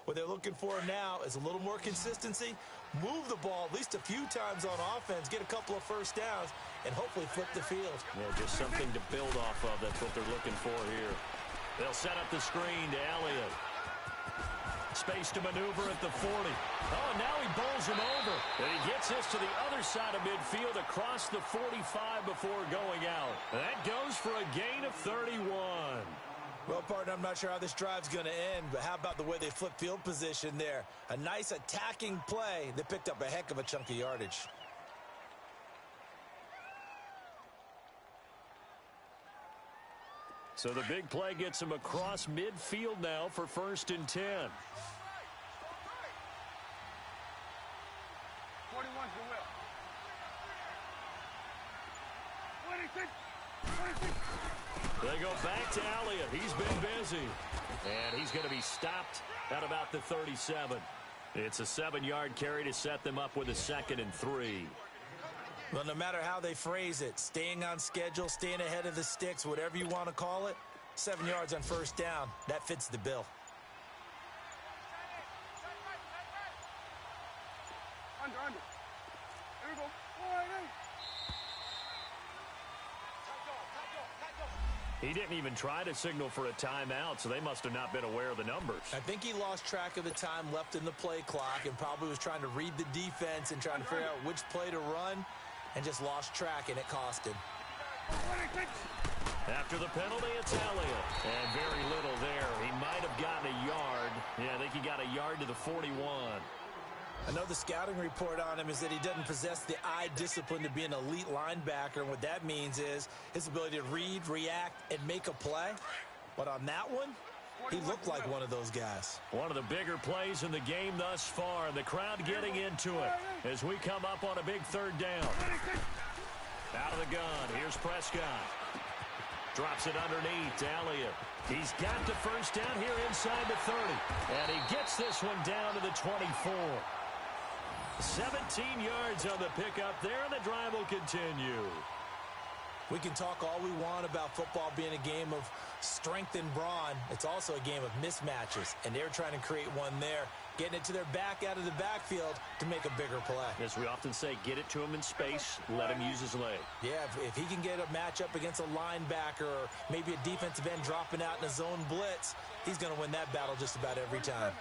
What they're looking for now is a little more consistency, move the ball at least a few times on offense, get a couple of first downs, and hopefully flip the field. Yeah, just something to build off of. That's what they're looking for here. They'll set up the screen to Elliott. Space to maneuver at the 40. Oh, and now he bowls him over. And he gets this to the other side of midfield across the 45 before going out. That goes for a gain of 31. Well, partner, I'm not sure how this drive's going to end, but how about the way they flip field position there? A nice attacking play. They picked up a heck of a chunk of yardage. So the big play gets him across midfield now for 1st and 10. 41's the will. 26. 26. They go back to Elliott. He's been busy. And he's going to be stopped at about the 37. It's a 7-yard carry to set them up with a 2nd and 3. Well, no matter how they phrase it, staying on schedule, staying ahead of the sticks, whatever you want to call it, 7 yards on 1st down, that fits the bill. Under. Here we go. He didn't even try to signal for a timeout, so they must have not been aware of the numbers. I think he lost track of the time left in the play clock and probably was trying to read the defense and trying to figure out which play to run and just lost track, and it cost him. After the penalty, it's Elliott. And very little there. He might have gotten a yard. Yeah, I think he got a yard to the 41. I know the scouting report on him is that he doesn't possess the eye discipline to be an elite linebacker. And what that means is his ability to read, react, and make a play. But on that one, he looked like one of those guys. One of the bigger plays in the game thus far. The crowd getting into it as we come up on a big 3rd down. Out of the gun. Here's Prescott. Drops it underneath to Elliott. He's got the 1st down here inside the 30. And he gets this one down to the 24. 17 yards on the pickup there, and the drive will continue. We can talk all we want about football being a game of strength and brawn. It's also a game of mismatches, and they're trying to create one there. getting it to their back out of the backfield to make a bigger play. As we often say, get it to him in space, let him use his leg. Yeah, if he can get a matchup against a linebacker or maybe a defensive end dropping out in a zone blitz, he's going to win that battle just about every time.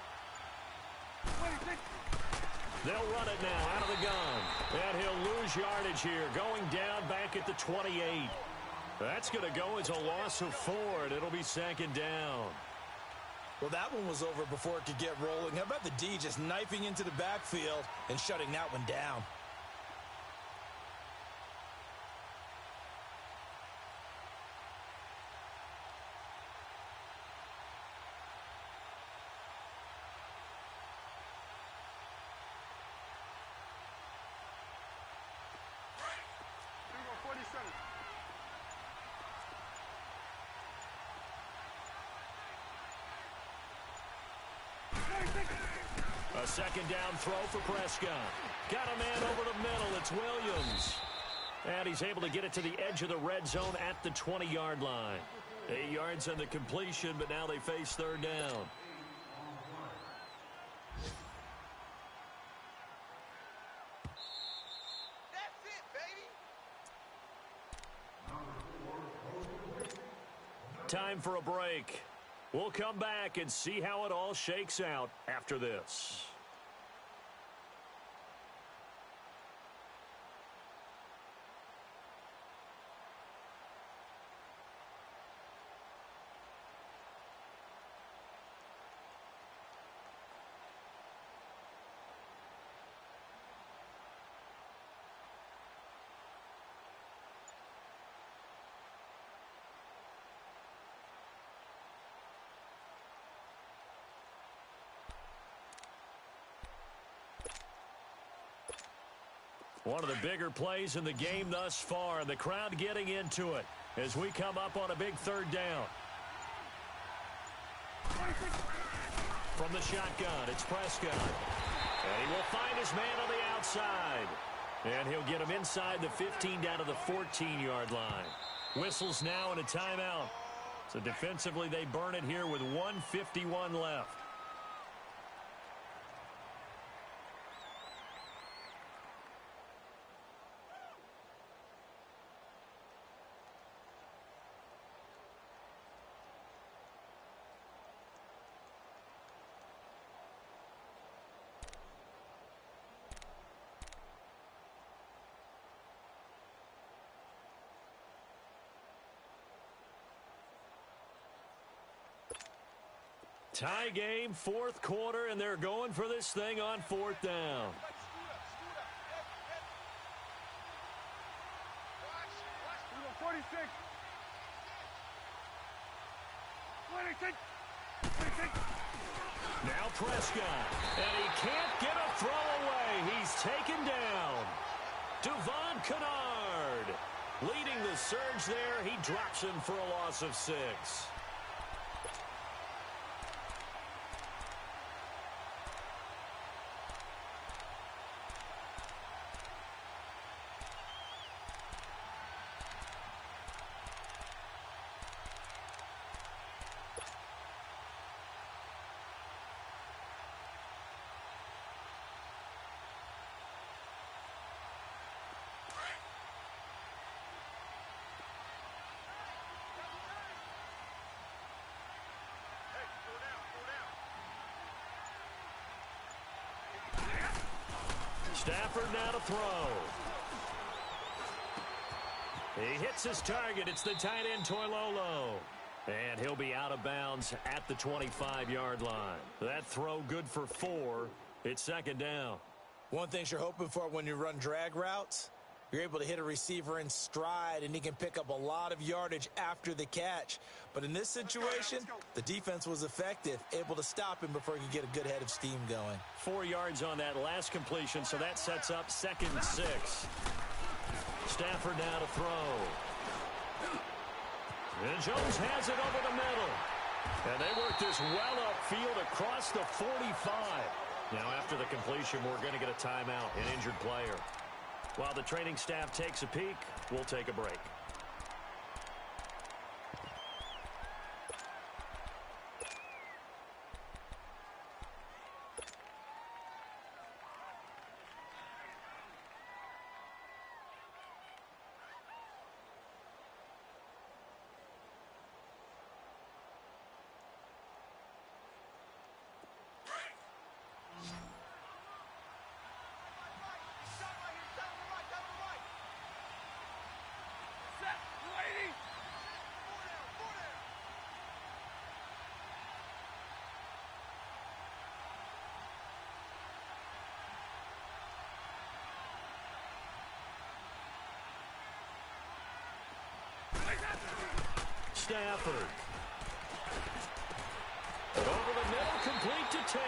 They'll run it now out of the gun. And he'll lose yardage here, going down back at the 28. That's going to go as a loss of 4, and it'll be second down. Well, that one was over before it could get rolling. How about the D just knifing into the backfield and shutting that one down? A second down throw for Prescott. Got a man over the middle. It's Williams. And he's able to get it to the edge of the red zone at the 20-yard line. 8 yards on the completion, but now they face third down. That's it, baby. Time for a break. We'll come back and see how it all shakes out after this. One of the bigger plays in the game thus far, and the crowd getting into it as we come up on a big third down. From the shotgun, it's Prescott. And he will find his man on the outside. And he'll get him inside the 15 down to the 14-yard line. Whistles now and a timeout. So defensively, they burn it here with 1:51 left. Tie game, fourth quarter, and they're going for this thing on fourth down. 46. 26. 26. Now Prescott, and he can't get a throw away. He's taken down. Devon Kennard leading the surge there. He drops him for a loss of 6. Stafford now to throw. He hits his target. It's the tight end, Toilolo. And he'll be out of bounds at the 25-yard line. That throw good for 4. It's second down. One thing you're hoping for when you run drag routes, you're able to hit a receiver in stride, and he can pick up a lot of yardage after the catch. But in this situation, the defense was effective, able to stop him before he could get a good head of steam going. 4 yards on that last completion, so that sets up 2nd and 6. Stafford now to throw. And Jones has it over the middle. And they work this well upfield across the 45. Now after the completion, we're going to get a timeout, an injured player. While the training staff takes a peek, we'll take a break. Stafford. Over the middle, complete to Tate.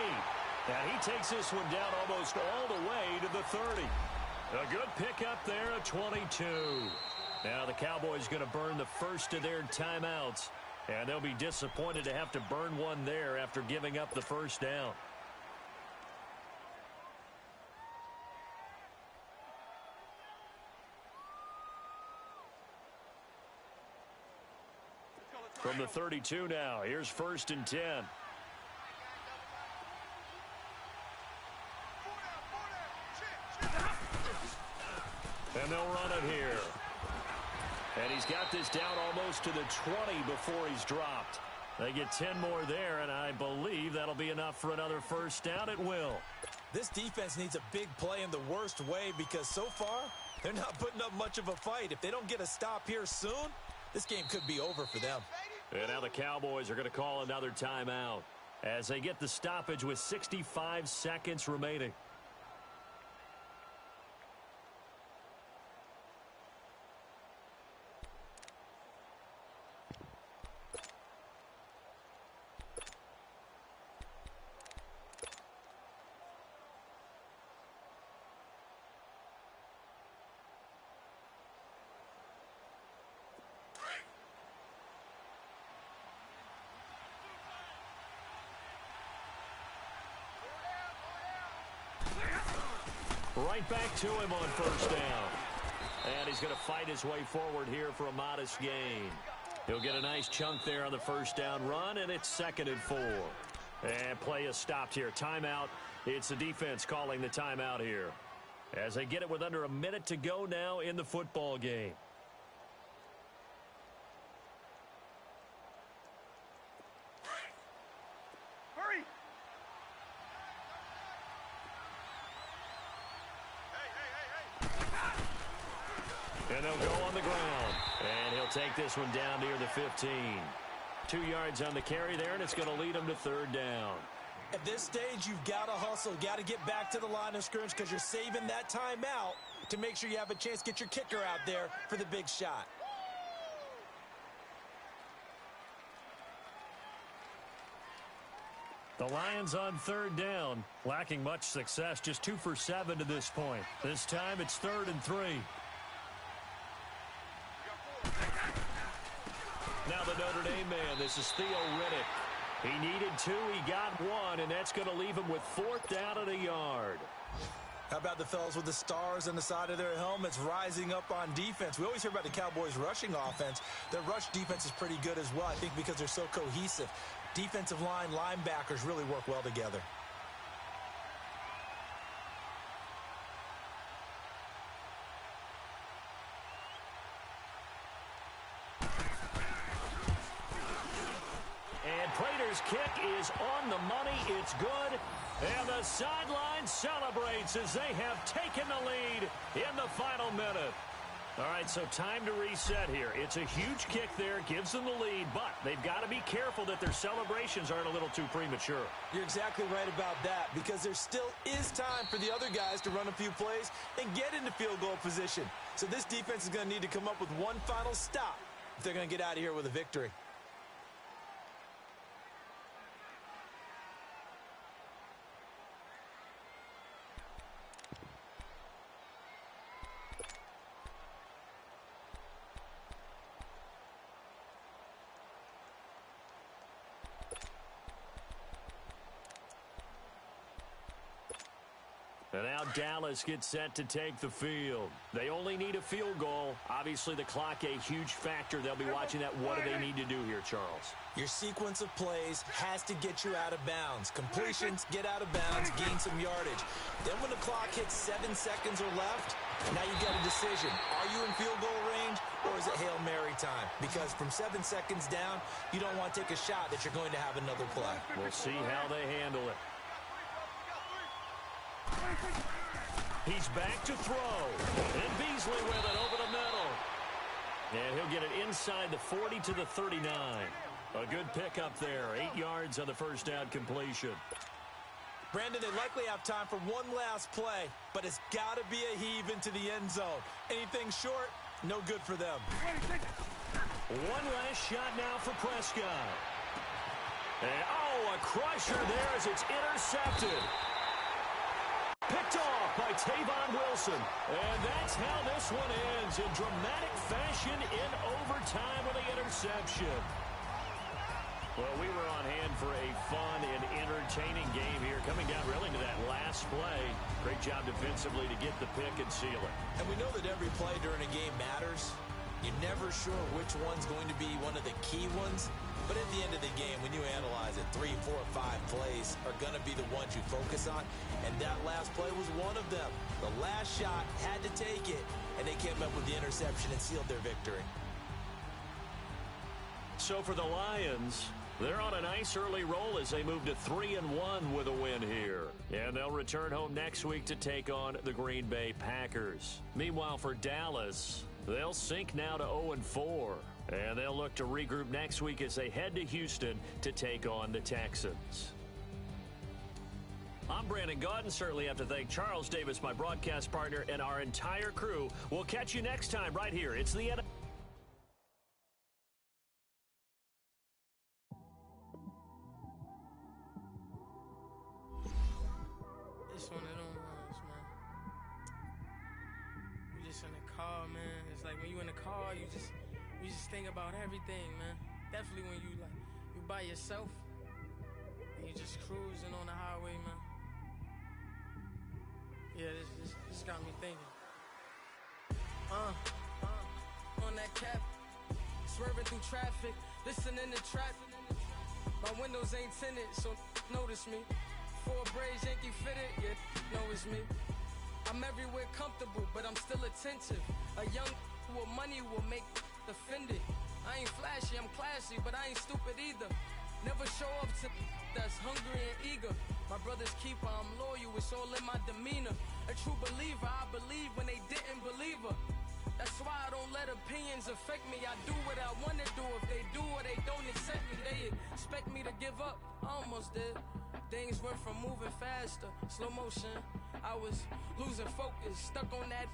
And he takes this one down almost all the way to the 30. A good pickup there at 22. Now the Cowboys going to burn the first of their timeouts. And they'll be disappointed to have to burn one there after giving up the first down. From the 32 now, here's 1st and 10. And they'll run it here. And he's got this down almost to the 20 before he's dropped. They get 10 more there, and I believe that'll be enough for another first down. It will. This defense needs a big play in the worst way because so far, they're not putting up much of a fight. If they don't get a stop here soon, this game could be over for them. And now the Cowboys are going to call another timeout as they get the stoppage with 65 seconds remaining. Right back to him on first down. And he's going to fight his way forward here for a modest gain. He'll get a nice chunk there on the first down run, and it's 2nd and 4. And play is stopped here. Timeout. It's the defense calling the timeout here. As they get it with under a minute to go now in the football game. Hurry! And they'll go on the ground. And he'll take this one down near the 15. 2 yards on the carry there, and it's going to lead him to 3rd down. At this stage, you've got to hustle. Got to get back to the line of scrimmage because you're saving that timeout to make sure you have a chance to get your kicker out there for the big shot. The Lions on 3rd down, lacking much success, just 2 for 7 to this point. This time it's 3rd and 3. Now the Notre Dame man, this is Theo Riddick. He needed 2, he got 1, and that's going to leave him with 4th down and a yard. How about the fellas with the stars on the side of their helmets rising up on defense? We always hear about the Cowboys' rushing offense. Their rush defense is pretty good as well, I think, because they're so cohesive. Defensive line, linebackers really work well together. Prater's kick is on the money. It's good. And the sideline celebrates as they have taken the lead in the final minute. All right, so time to reset here. It's a huge kick there, gives them the lead, but they've got to be careful that their celebrations aren't a little too premature. You're exactly right about that, because there still is time for the other guys to run a few plays and get into field goal position. So this defense is going to need to come up with one final stop if they're going to get out of here with a victory. And now Dallas gets set to take the field. They only need a field goal. Obviously, the clock a huge factor. They'll be watching that. What do they need to do here, Charles? Your sequence of plays has to get you out of bounds. Completions, get out of bounds, gain some yardage. Then when the clock hits 7 seconds or left, now you got a decision. Are you in field goal range, or is it Hail Mary time? Because from 7 seconds down, you don't want to take a shot that you're going to have another play. We'll see how they handle it. He's back to throw. And Beasley with it over the middle. And he'll get it inside the 40 to the 39. A good pickup there. 8 yards on the first down completion. Brandon, they likely have time for one last play, but it's got to be a heave into the end zone. Anything short, no good for them. One last shot now for Prescott. And, oh, a crusher there as it's intercepted. Picked off by Tavon Wilson. And that's how this one ends, in dramatic fashion in overtime with the interception. Well, we were on hand for a fun and entertaining game here, coming down really to that last play. Great job defensively to get the pick and seal it. And we know that every play during a game matters. You're never sure which one's going to be one of the key ones. But at the end of the game, when you analyze it, 3, 4, 5 plays are going to be the ones you focus on. And that last play was one of them. The last shot had to take it, and they came up with the interception and sealed their victory. So for the Lions, they're on a nice early roll as they move to 3-1 with a win here. And they'll return home next week to take on the Green Bay Packers. Meanwhile, for Dallas, they'll sink now to 0-4. And they'll look to regroup next week as they head to Houston to take on the Texans. I'm Brandon Gaudin. Certainly have to thank Charles Davis, my broadcast partner, and our entire crew. We'll catch you next time right here. It's the NFL. It's one of them ones, man. You just in the car, man. It's like when you in the car, you just think about everything, man. Definitely when you by yourself and you just cruising on the highway, man. Yeah, this got me thinking. On that cap, swerving through traffic, listening to trap. My windows ain't tinted, so notice me. 4 braids, Yankee fitted, yeah, know it's me. I'm everywhere comfortable, but I'm still attentive. A young with money will make offended. I ain't flashy, I'm classy, but I ain't stupid either. Never show up to that's hungry and eager. My brother's keeper, I'm loyal, it's all in my demeanor. A true believer, I believe when they didn't believe her. That's why I don't let opinions affect me. I do what I want to do. If they do or they don't accept me, they expect me to give up. I almost did. Things went from moving faster, slow motion. I was losing focus, stuck on that.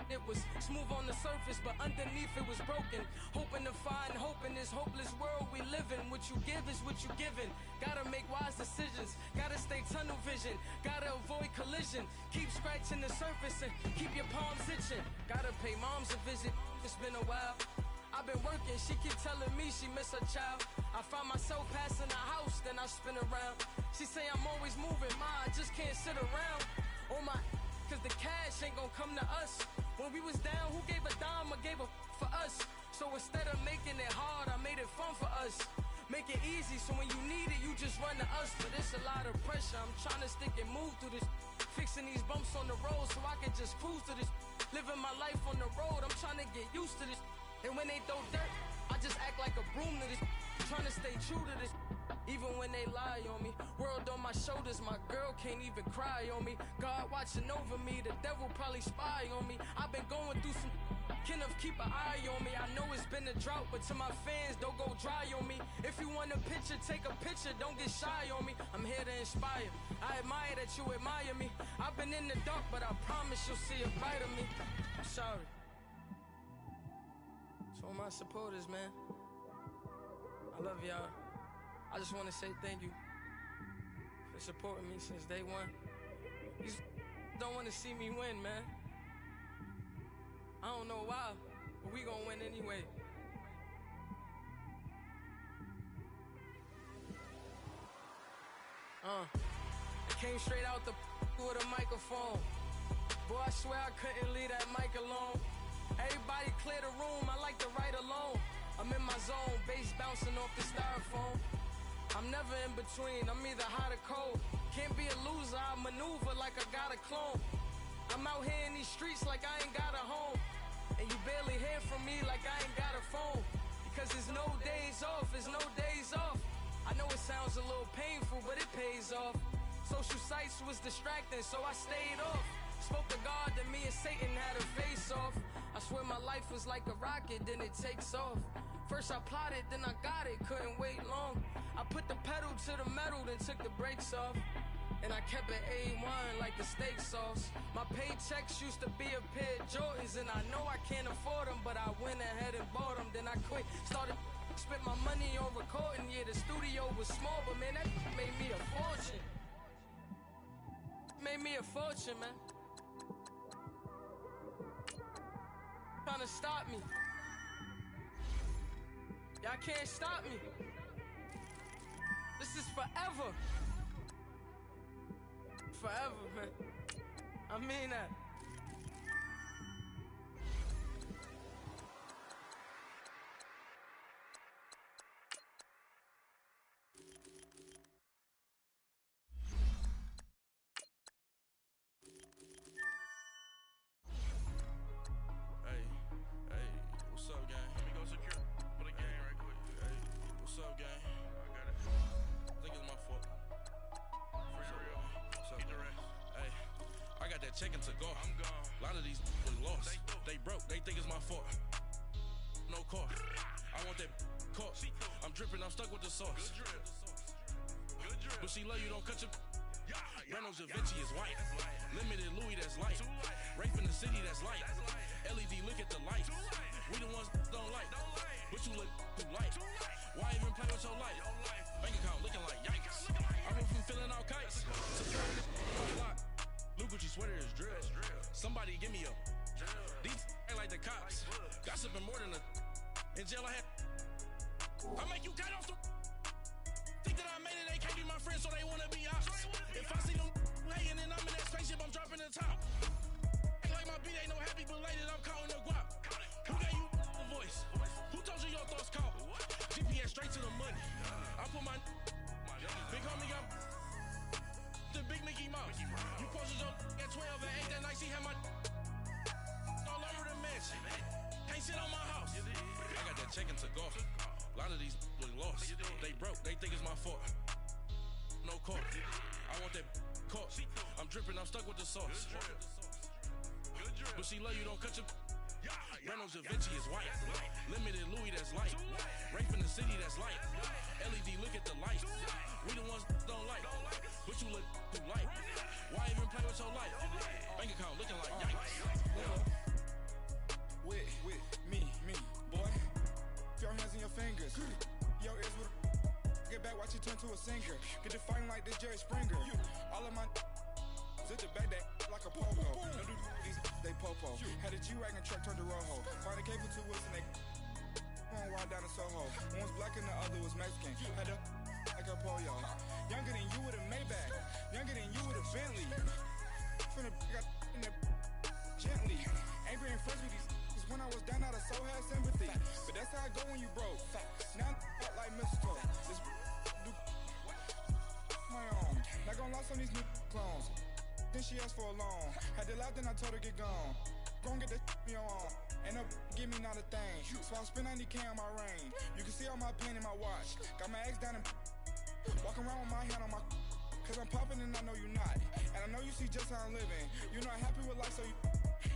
It was smooth on the surface, but underneath it was broken. Hoping to find hope in this hopeless world we live in. What you give is what you given. Gotta make wise decisions. Gotta stay tunnel vision. Gotta avoid collision. Keep scratching the surface and keep your palms itching. Gotta pay moms a visit. It's been a while. I've been working, she keep telling me she miss her child. I find myself passing the house, then I spin around. She say I'm always moving, ma, I just can't sit around. Oh my, cause the cash ain't gonna come to us. When we was down, who gave a dime or gave a for us? So instead of making it hard, I made it fun for us. Make it easy, so when you need it, you just run to us. But it's a lot of pressure, I'm trying to stick and move through this. Fixing these bumps on the road so I can just cruise to this. Living my life on the road, I'm trying to get used to this. And when they throw dirt, I just act like a broom to this. Trying to stay true to this. Even when they lie on me. World on my shoulders, my girl can't even cry on me. God watching over me, the devil probably spy on me. I've been going through some Kenneth, keep an eye on me. I know it's been a drought, but to my fans, don't go dry on me. If you want a picture, take a picture, don't get shy on me. I'm here to inspire. I admire that you admire me. I've been in the dark, but I promise you'll see a bright of me. I'm sorry. To all my supporters, man, I love y'all. I just want to say thank you for supporting me since day one. You don't want to see me win, man. I don't know why, but we gonna win anyway. I came straight out the with a microphone. Boy, I swear I couldn't leave that mic alone. Everybody clear the room, I like to write alone. I'm in my zone, bass bouncing off the styrofoam. I'm never in between, I'm either hot or cold. Can't be a loser, I maneuver like I got a clone. I'm out here in these streets like I ain't got a home. And you barely hear from me like I ain't got a phone. Because there's no days off, there's no days off. I know it sounds a little painful, but it pays off. Social sites was distracting, so I stayed off. Spoke to God that me and Satan had a face off. I swear my life was like a rocket, then it takes off. First I plotted, then I got it, couldn't wait long. I put the pedal to the metal, then took the brakes off. And I kept it A1 like the steak sauce. My paychecks used to be a pair of Jordans, and I know I can't afford them, but I went ahead and bought them. Then I quit, started spent my money on recording. Yeah, the studio was small, but man, that made me a fortune. Made me a fortune, man. Trying to stop me. Y'all can't stop me. This is forever. Forever, man. I mean that. Hey, what's up, gang? Let me go secure for the game right quick. Hey, what's up, gang? I got it. I think it's my fault. For real. What's up, the rest? Hey, I got that check-in to go. I'm gone. A lot of these was lost. They broke. They think it's my fault. No car. I want that caught. I'm dripping. I'm stuck with the sauce. Good drip. But she love you. Don't cut your. Reynolds Da Vinci is white. Limited Louis, that's light. Rape in the city, that's light. LED, look at the light. We the ones don't like. But you look too light. Why even play with your life? Bank account looking like yikes. I went from filling out kites. Security block. Blue Gucci sweater is drill. Somebody give me a. These ain't like the cops. Gossiping more than a. In jail I had. I make you cut off the. Think that I made it, they can't be my friends, so they wanna be ops. If I see them hating and I'm in that spaceship, I'm dropping the top. Ain't like my beat ain't no happy belated, I'm counting the guap. Who gave you the voice? Who told you your thoughts count? GPS straight to the money. I put my big homie up the big Mickey Mouse. You posted your at 12 and 8 that night, she had my all over the mansion. Can't sit on my house. I got that check-in to go. A lot of these was lost. They broke, they think it's my fault. No court. I want that caught. I'm dripping, I'm stuck with the sauce. But she love you, don't cut your. Reynolds Da Vinci is white. Limited Louis, that's light. Rape in the city, that's light. LED, look at the light. We the ones don't like. But you look too light. Why even play with your life? Bank account looking like yikes. With me, boy. Your hands in your fingers. Your ears with get back, watch you turn to a singer. Get to fighting like this Jerry Springer. All of my zit the back that like a pogo. No do these they popo. Had a G-Wagon truck turned to Rojo. Find a cable 2 wheels and they one ride down to Soho. One was black and the other was Mexican. Had a like a pollo. Younger than you with a Maybach. Younger than you with a Bentley. From the got in the gently. Angry and friends with these. When I was down, I so had sympathy. But that's how I go when you broke. Now I'm like mistletoe. This do my own. Not gonna lie on these new clones. Then she asked for a loan. Had to laugh, then I told her get gone. Gon' get that me on. Ain't no give me not a thing. So I spend 90K on my ring. You can see all my pain in my watch. Got my ex down and walking around with my hand on my. Cause I'm popping and I know you not. And I know you see just how I'm living. You're not happy with life, so you.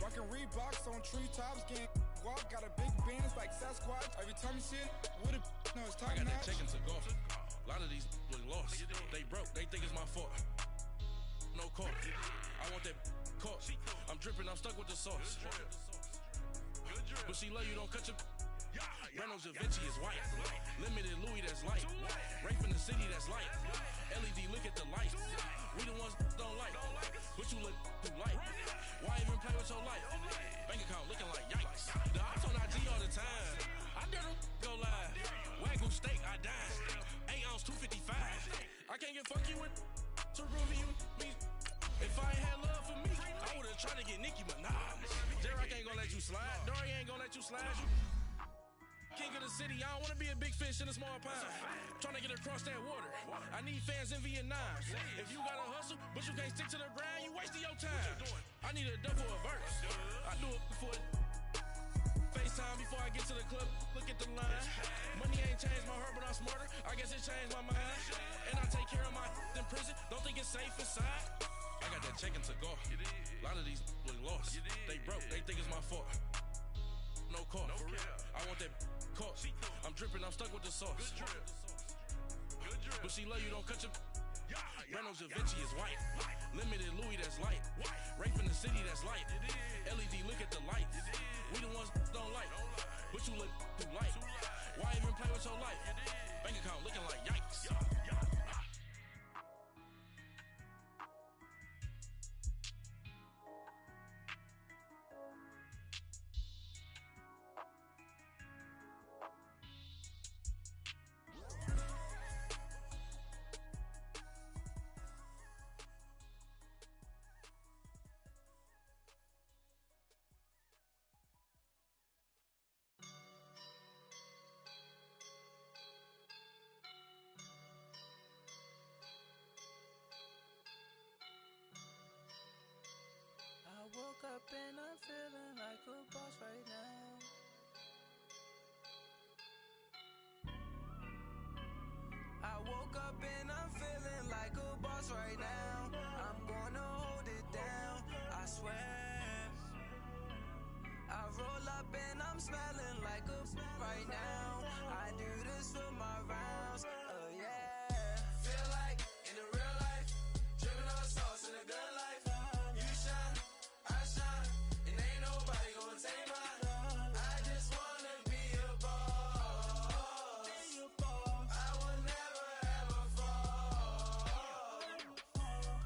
Rockin' Reeboks on treetops, getting guap, got a big Benz like Sasquatch. Every time you see it, with a no, it's time. I got that check-in to go. A lot of these was lost. They broke, they think it's my fault. No court. I want that caught. I'm dripping, I'm stuck with the sauce. But she love you, don't cut your. Reynolds Da Vinci is white. Limited Louis, that's light. Rape in the city, that's light. LED, look at the light. We the ones don't like. But you look too light. Why even play with your life? Bank account looking like yikes. The ops on IG all the time. I dare them go live. Wagyu steak, I died. 8 ounce, 255. I can't get fuck you with to review me. If I ain't had love for me, I would've tried to get Nicki Minaj. Derek ain't gonna let you slide. Dory ain't gonna let you slide. You king of the city, I don't wanna be a big fish in a small pond. Trying to get across that water. I need fans in Vietnam. If you gotta hustle, but you can't stick to the grind, you wasting your time. I need a double a verse. I do it before FaceTime before I get to the club. Look at the line. Money ain't changed my heart, but I'm smarter. I guess it changed my mind. And I take care of my in prison. Don't think it's safe inside. I got that check-in to go. A lot of these was lost. They broke. They think it's my fault. No court. I want that caught. I'm dripping, I'm stuck with the sauce. But she love you, don't cut your. Reynolds Da Vinci is white. Limited Louis, that's light. Rape in the city, light. Why even play with your life? Bank account looking like yikes. I woke up and I'm feeling like a boss right now. I woke up and I'm feeling like a boss right now. I'm gonna hold it down, I swear. I roll up and I'm smelling like a right now. I do this for my rounds, yeah. Feel like in the real life, dripping on sauce in a good life. You shine, I shine, and ain't nobody gonna take mine. I just wanna be a boss. I will never ever fall.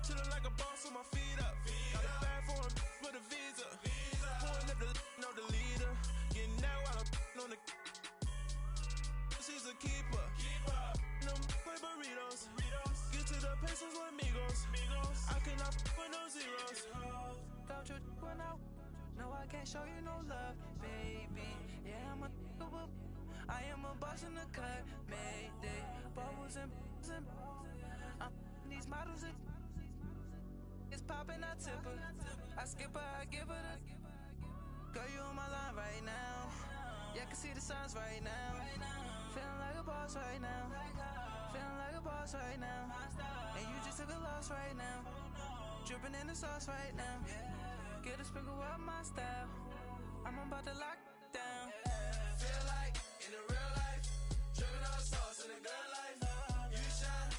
Chillin' like a boss with my feet up. Got a bag for him with a visa. Pulling up the know the leader. Getting out while I'm on the. She's a keeper. Them play burritos. Get to the pesos with amigos. I cannot with no zeros. Don't you run out? No, I can't show you no love, baby. Yeah, I am a boss in the cut, mayday. Bubbles and I'm these models. It's popping, I tip her. I skip her, I give her the. Girl, you on my line right now. Yeah, I can see the signs right now. Feeling like a boss right now. Feeling like a boss right now. And you just took a loss right now. Dripping in the sauce right now. Get a sprinkle up my style. I'm about to lock down. Feel like in the real life, dripping on sauce in a good life. You shine,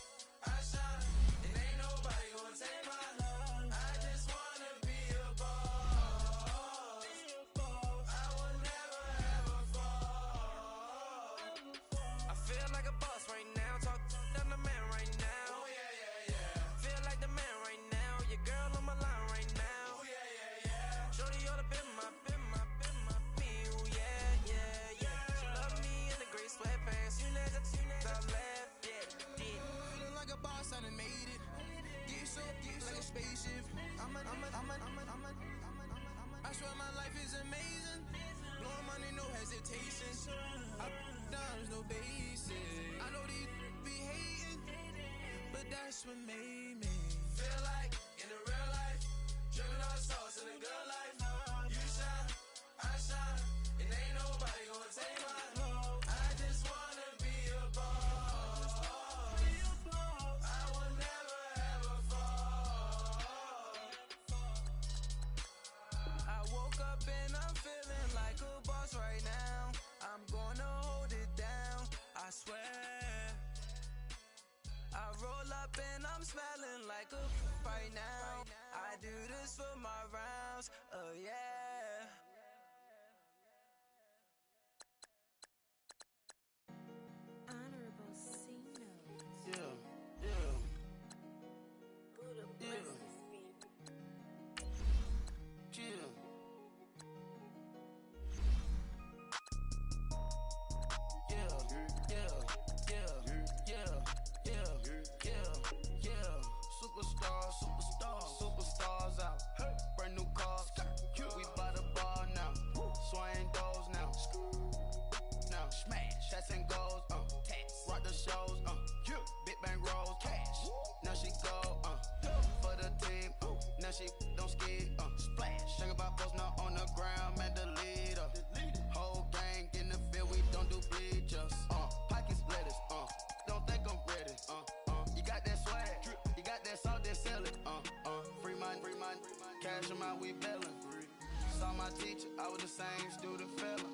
I shine, and ain't nobody gonna take mine. I just wanna be a boss. I will never ever fall. I feel like a boss right now. Talk to the man right now. Oh yeah. Feel like the man right now. Your girl on my line right now. Oh yeah. Shorty ought to be my me. Oh yeah. She love me in the gray sweatpants. You never I left. Yeah. Feeling like a boss, I done made it. Get so like a spaceship. I swear my life is amazing. Blowing money, no hesitation. Up, downs, no basic. I know these be hating, but that's what made me. Feel like in the real life, dripping on sauce in a good life. You shine, I shine, and ain't nobody gonna take mine. I just wanna be a boss. I will never ever fall. I woke up and I'm feeling like a boss right now. I'm gonna hold it down, I swear. I roll up and I'm smelling like a right now. I do this for my rounds, yeah. Honorable C note. Yeah. Superstars out. Brand new cars. We by the bar now. Swaying doors now. Smash. Shots and goals. Rock the shows. Big bang rolls. Cash. Now she go. For the team. Now she don't skid. Splash. Think about posting up on the ground. Man, the leader. Whole gang in the field. We don't do bleachers. Pockets lettuce. Don't think I'm ready. You got that swag. You got that salt, then sell it. Free mind. Cash them out, we bailin'. Saw my teacher, I was the same student fella.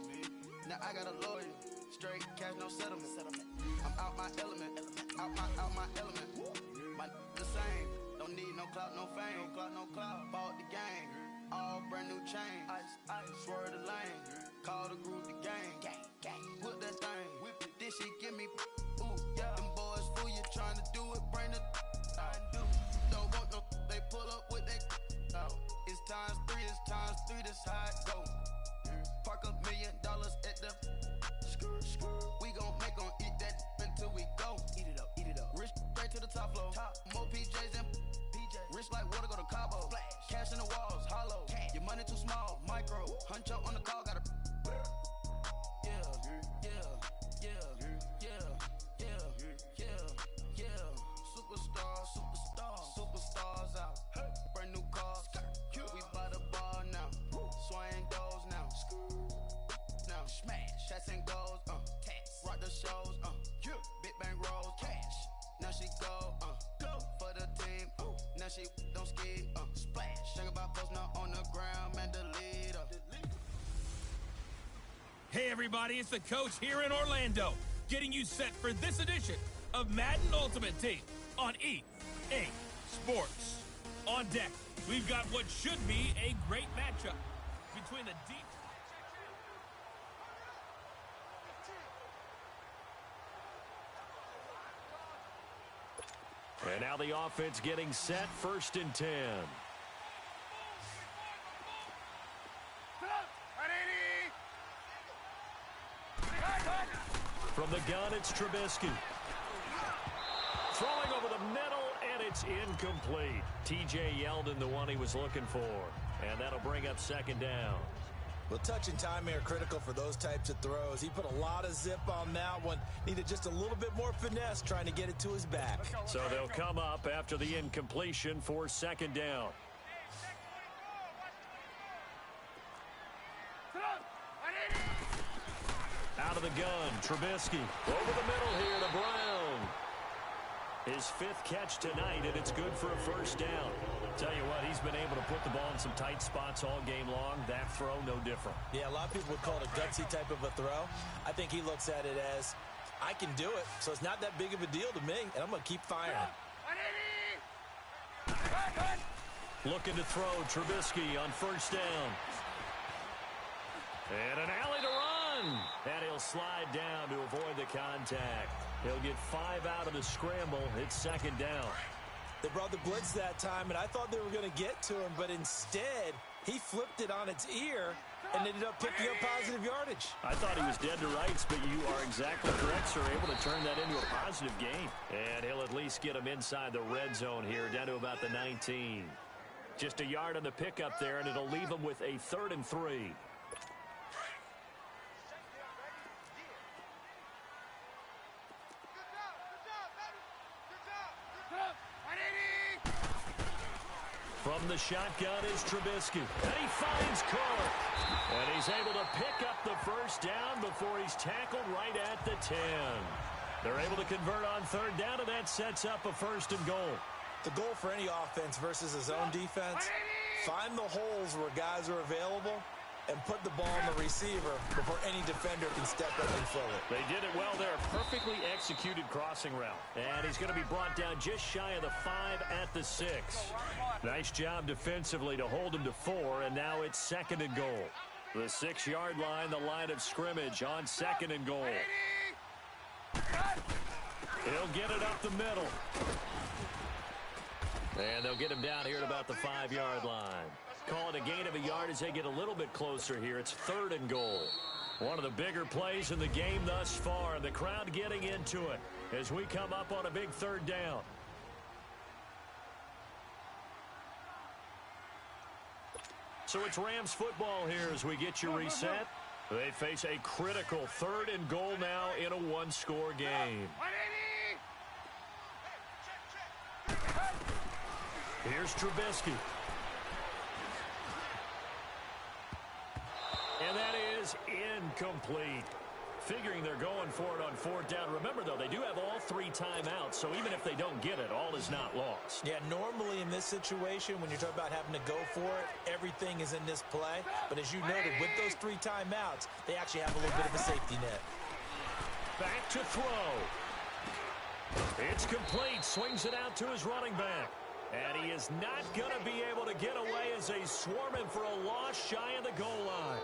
Now I got a lawyer, straight cash, no settlement. I'm out my element, out my element. My the same, don't need no clout, no fame. Bought the game, all brand new chain. Ice, swerve the lane, call the group the gang. she give me, ooh, yeah. Them boys fool you trying to do it, bring the out. Don't want no, they pull up with they out. It's times 3, this how it go. Park $1 million at the we gon' make 'em eat that until we go. Eat it up. Rich straight to the top floor. More PJs and rich like water, go to Cabo. Cash in the walls, hollow. Your money too small, micro. Huncho on the call, gotta. Superstars out. Brand new cars. We buy the bar now. Swing goes now. Now smash. Shots and goes. Rock the shows. Big bang rolls. Cash. Now she go. For the team. Now she don't ski. Splash. Think about post now on the ground. Man, the leader. Hey everybody, it's the coach here in Orlando, getting you set for this edition of Madden Ultimate Team on EA Sports. On deck, we've got what should be a great matchup between the deep... And now the offense getting set, 1st and 10. From the gun, it's Trubisky. Throwing over the middle, and it's incomplete. T.J. Yeldon, the one he was looking for. And that'll bring up 2nd down. Well, touch and timing are critical for those types of throws. He put a lot of zip on that one. Needed just a little bit more finesse trying to get it to his back. So they'll come up after the incompletion for 2nd down. Out of the gun, Trubisky. Over the middle here to Brown. His 5th catch tonight, and it's good for a 1st down. Tell you what, he's been able to put the ball in some tight spots all game long. That throw, no different. Yeah, a lot of people would call it a gutsy type of a throw. I think he looks at it as, I can do it, so it's not that big of a deal to me, and I'm going to keep firing. Looking to throw, Trubisky on 1st down. And an alley to run. And he'll slide down to avoid the contact. He'll get 5 out of the scramble. It's 2nd down. They brought the blitz that time, and I thought they were going to get to him, but instead, he flipped it on its ear and ended up picking up positive yardage. I thought he was dead to rights, but you are exactly correct, sir. Able to turn that into a positive gain. And he'll at least get him inside the red zone here, down to about the 19. Just a yard on the pickup there, and it'll leave him with a 3rd and 3. From the shotgun is Trubisky. And he finds Cook. And he's able to pick up the 1st down before he's tackled right at the 10. They're able to convert on 3rd down, and that sets up a 1st and goal. The goal for any offense versus a zone defense, find the holes where guys are available and put the ball on the receiver before any defender can step up and fill it. They did it well there. Perfectly executed crossing route. And he's going to be brought down just shy of the 5 at the 6. Nice job defensively to hold him to 4, and now it's 2nd and goal. The 6-yard line, the line of scrimmage on 2nd and goal. He'll get it up the middle. And they'll get him down here at about the 5-yard line. Call it a gain of a yard as they get a little bit closer here. It's 3rd and goal. One of the bigger plays in the game thus far. The crowd getting into it as we come up on a big 3rd down. So it's Rams football here as we get you reset. They face a critical 3rd and goal now in a 1-score game. Here's Trubisky. And that is incomplete. Figuring they're going for it on 4th down. Remember, though, they do have all 3 timeouts, so even if they don't get it, all is not lost. Yeah, normally in this situation, when you're talking about having to go for it, everything is in this play. But as you noted, with those 3 timeouts, they actually have a little bit of a safety net. Back to throw. It's complete. Swings it out to his running back. And he is not going to be able to get away as they swarm him for a loss shy of the goal line.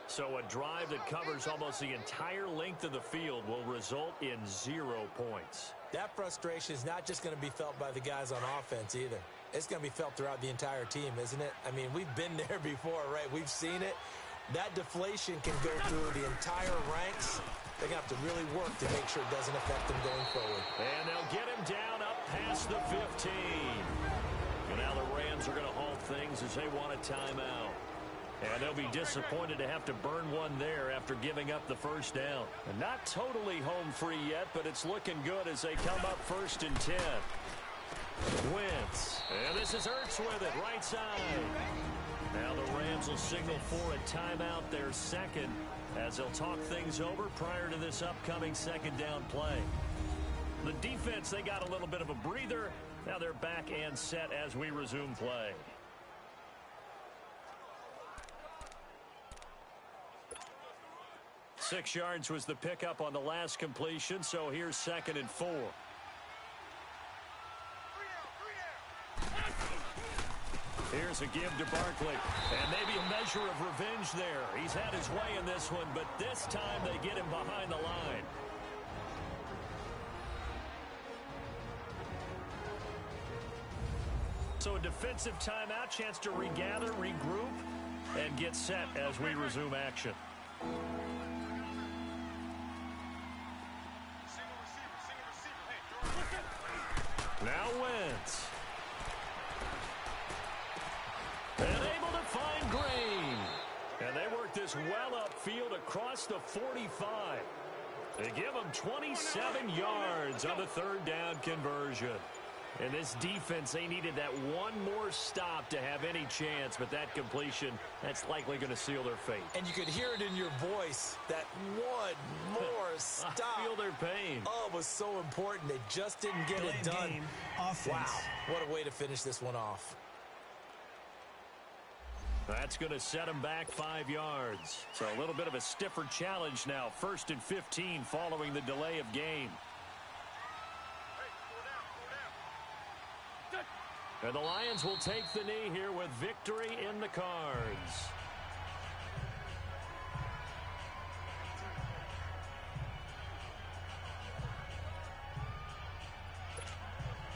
So a drive that covers almost the entire length of the field will result in 0 points. That frustration is not just going to be felt by the guys on offense either. It's going to be felt throughout the entire team, isn't it? I mean, we've been there before, right? We've seen it. That deflation can go through the entire ranks. They're going to have to really work to make sure it doesn't affect them going forward. And they'll get him down up past the 15. And now the Rams are going to halt things as they want a timeout. And they'll be disappointed to have to burn one there after giving up the first down. And not totally home free yet, but it's looking good as they come up 1st and 10. Wentz. And this is Ertz with it, right side. Now the Rams will signal for a timeout, their second, as they'll talk things over prior to this upcoming second down play. The defense, they got a little bit of a breather. Now they're back and set as we resume play. Six yards was the pickup on the last completion, so here's 2nd and 4. Here's a give to Barkley, and maybe a measure of revenge there. He's had his way in this one, but this time they get him behind the line. So a defensive timeout, chance to regather, regroup, and get set as we resume action. Now Wentz. And able to find Green. And they work this well upfield across the 45. They give them 27 yards on the 3rd down conversion. And this defense, they needed that one more stop to have any chance, but that completion, that's likely going to seal their fate. And you could hear it in your voice, that one more stop. I feel their pain. Oh, it was so important. They just didn't get it done. Wow, what a way to finish this one off. That's going to set them back 5 yards. So a little bit of a stiffer challenge now. 1st and 15 following the delay of game. And the Lions will take the knee here with victory in the cards.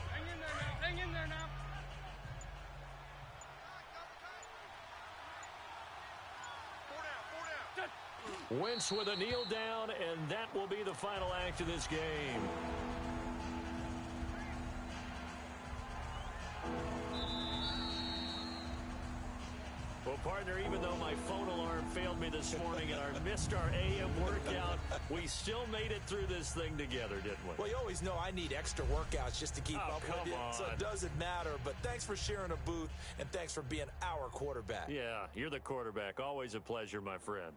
Hang in there now. Hang in there now. Wentz with a kneel down, and that will be the final act of this game. Well, partner, even though my phone alarm failed me this morning and I missed our AM workout, we still made it through this thing together, didn't we? Well, you always know I need extra workouts just to keep up with you, so it doesn't matter. But thanks for sharing a booth, and thanks for being our quarterback. Yeah, you're the quarterback. Always a pleasure, my friend.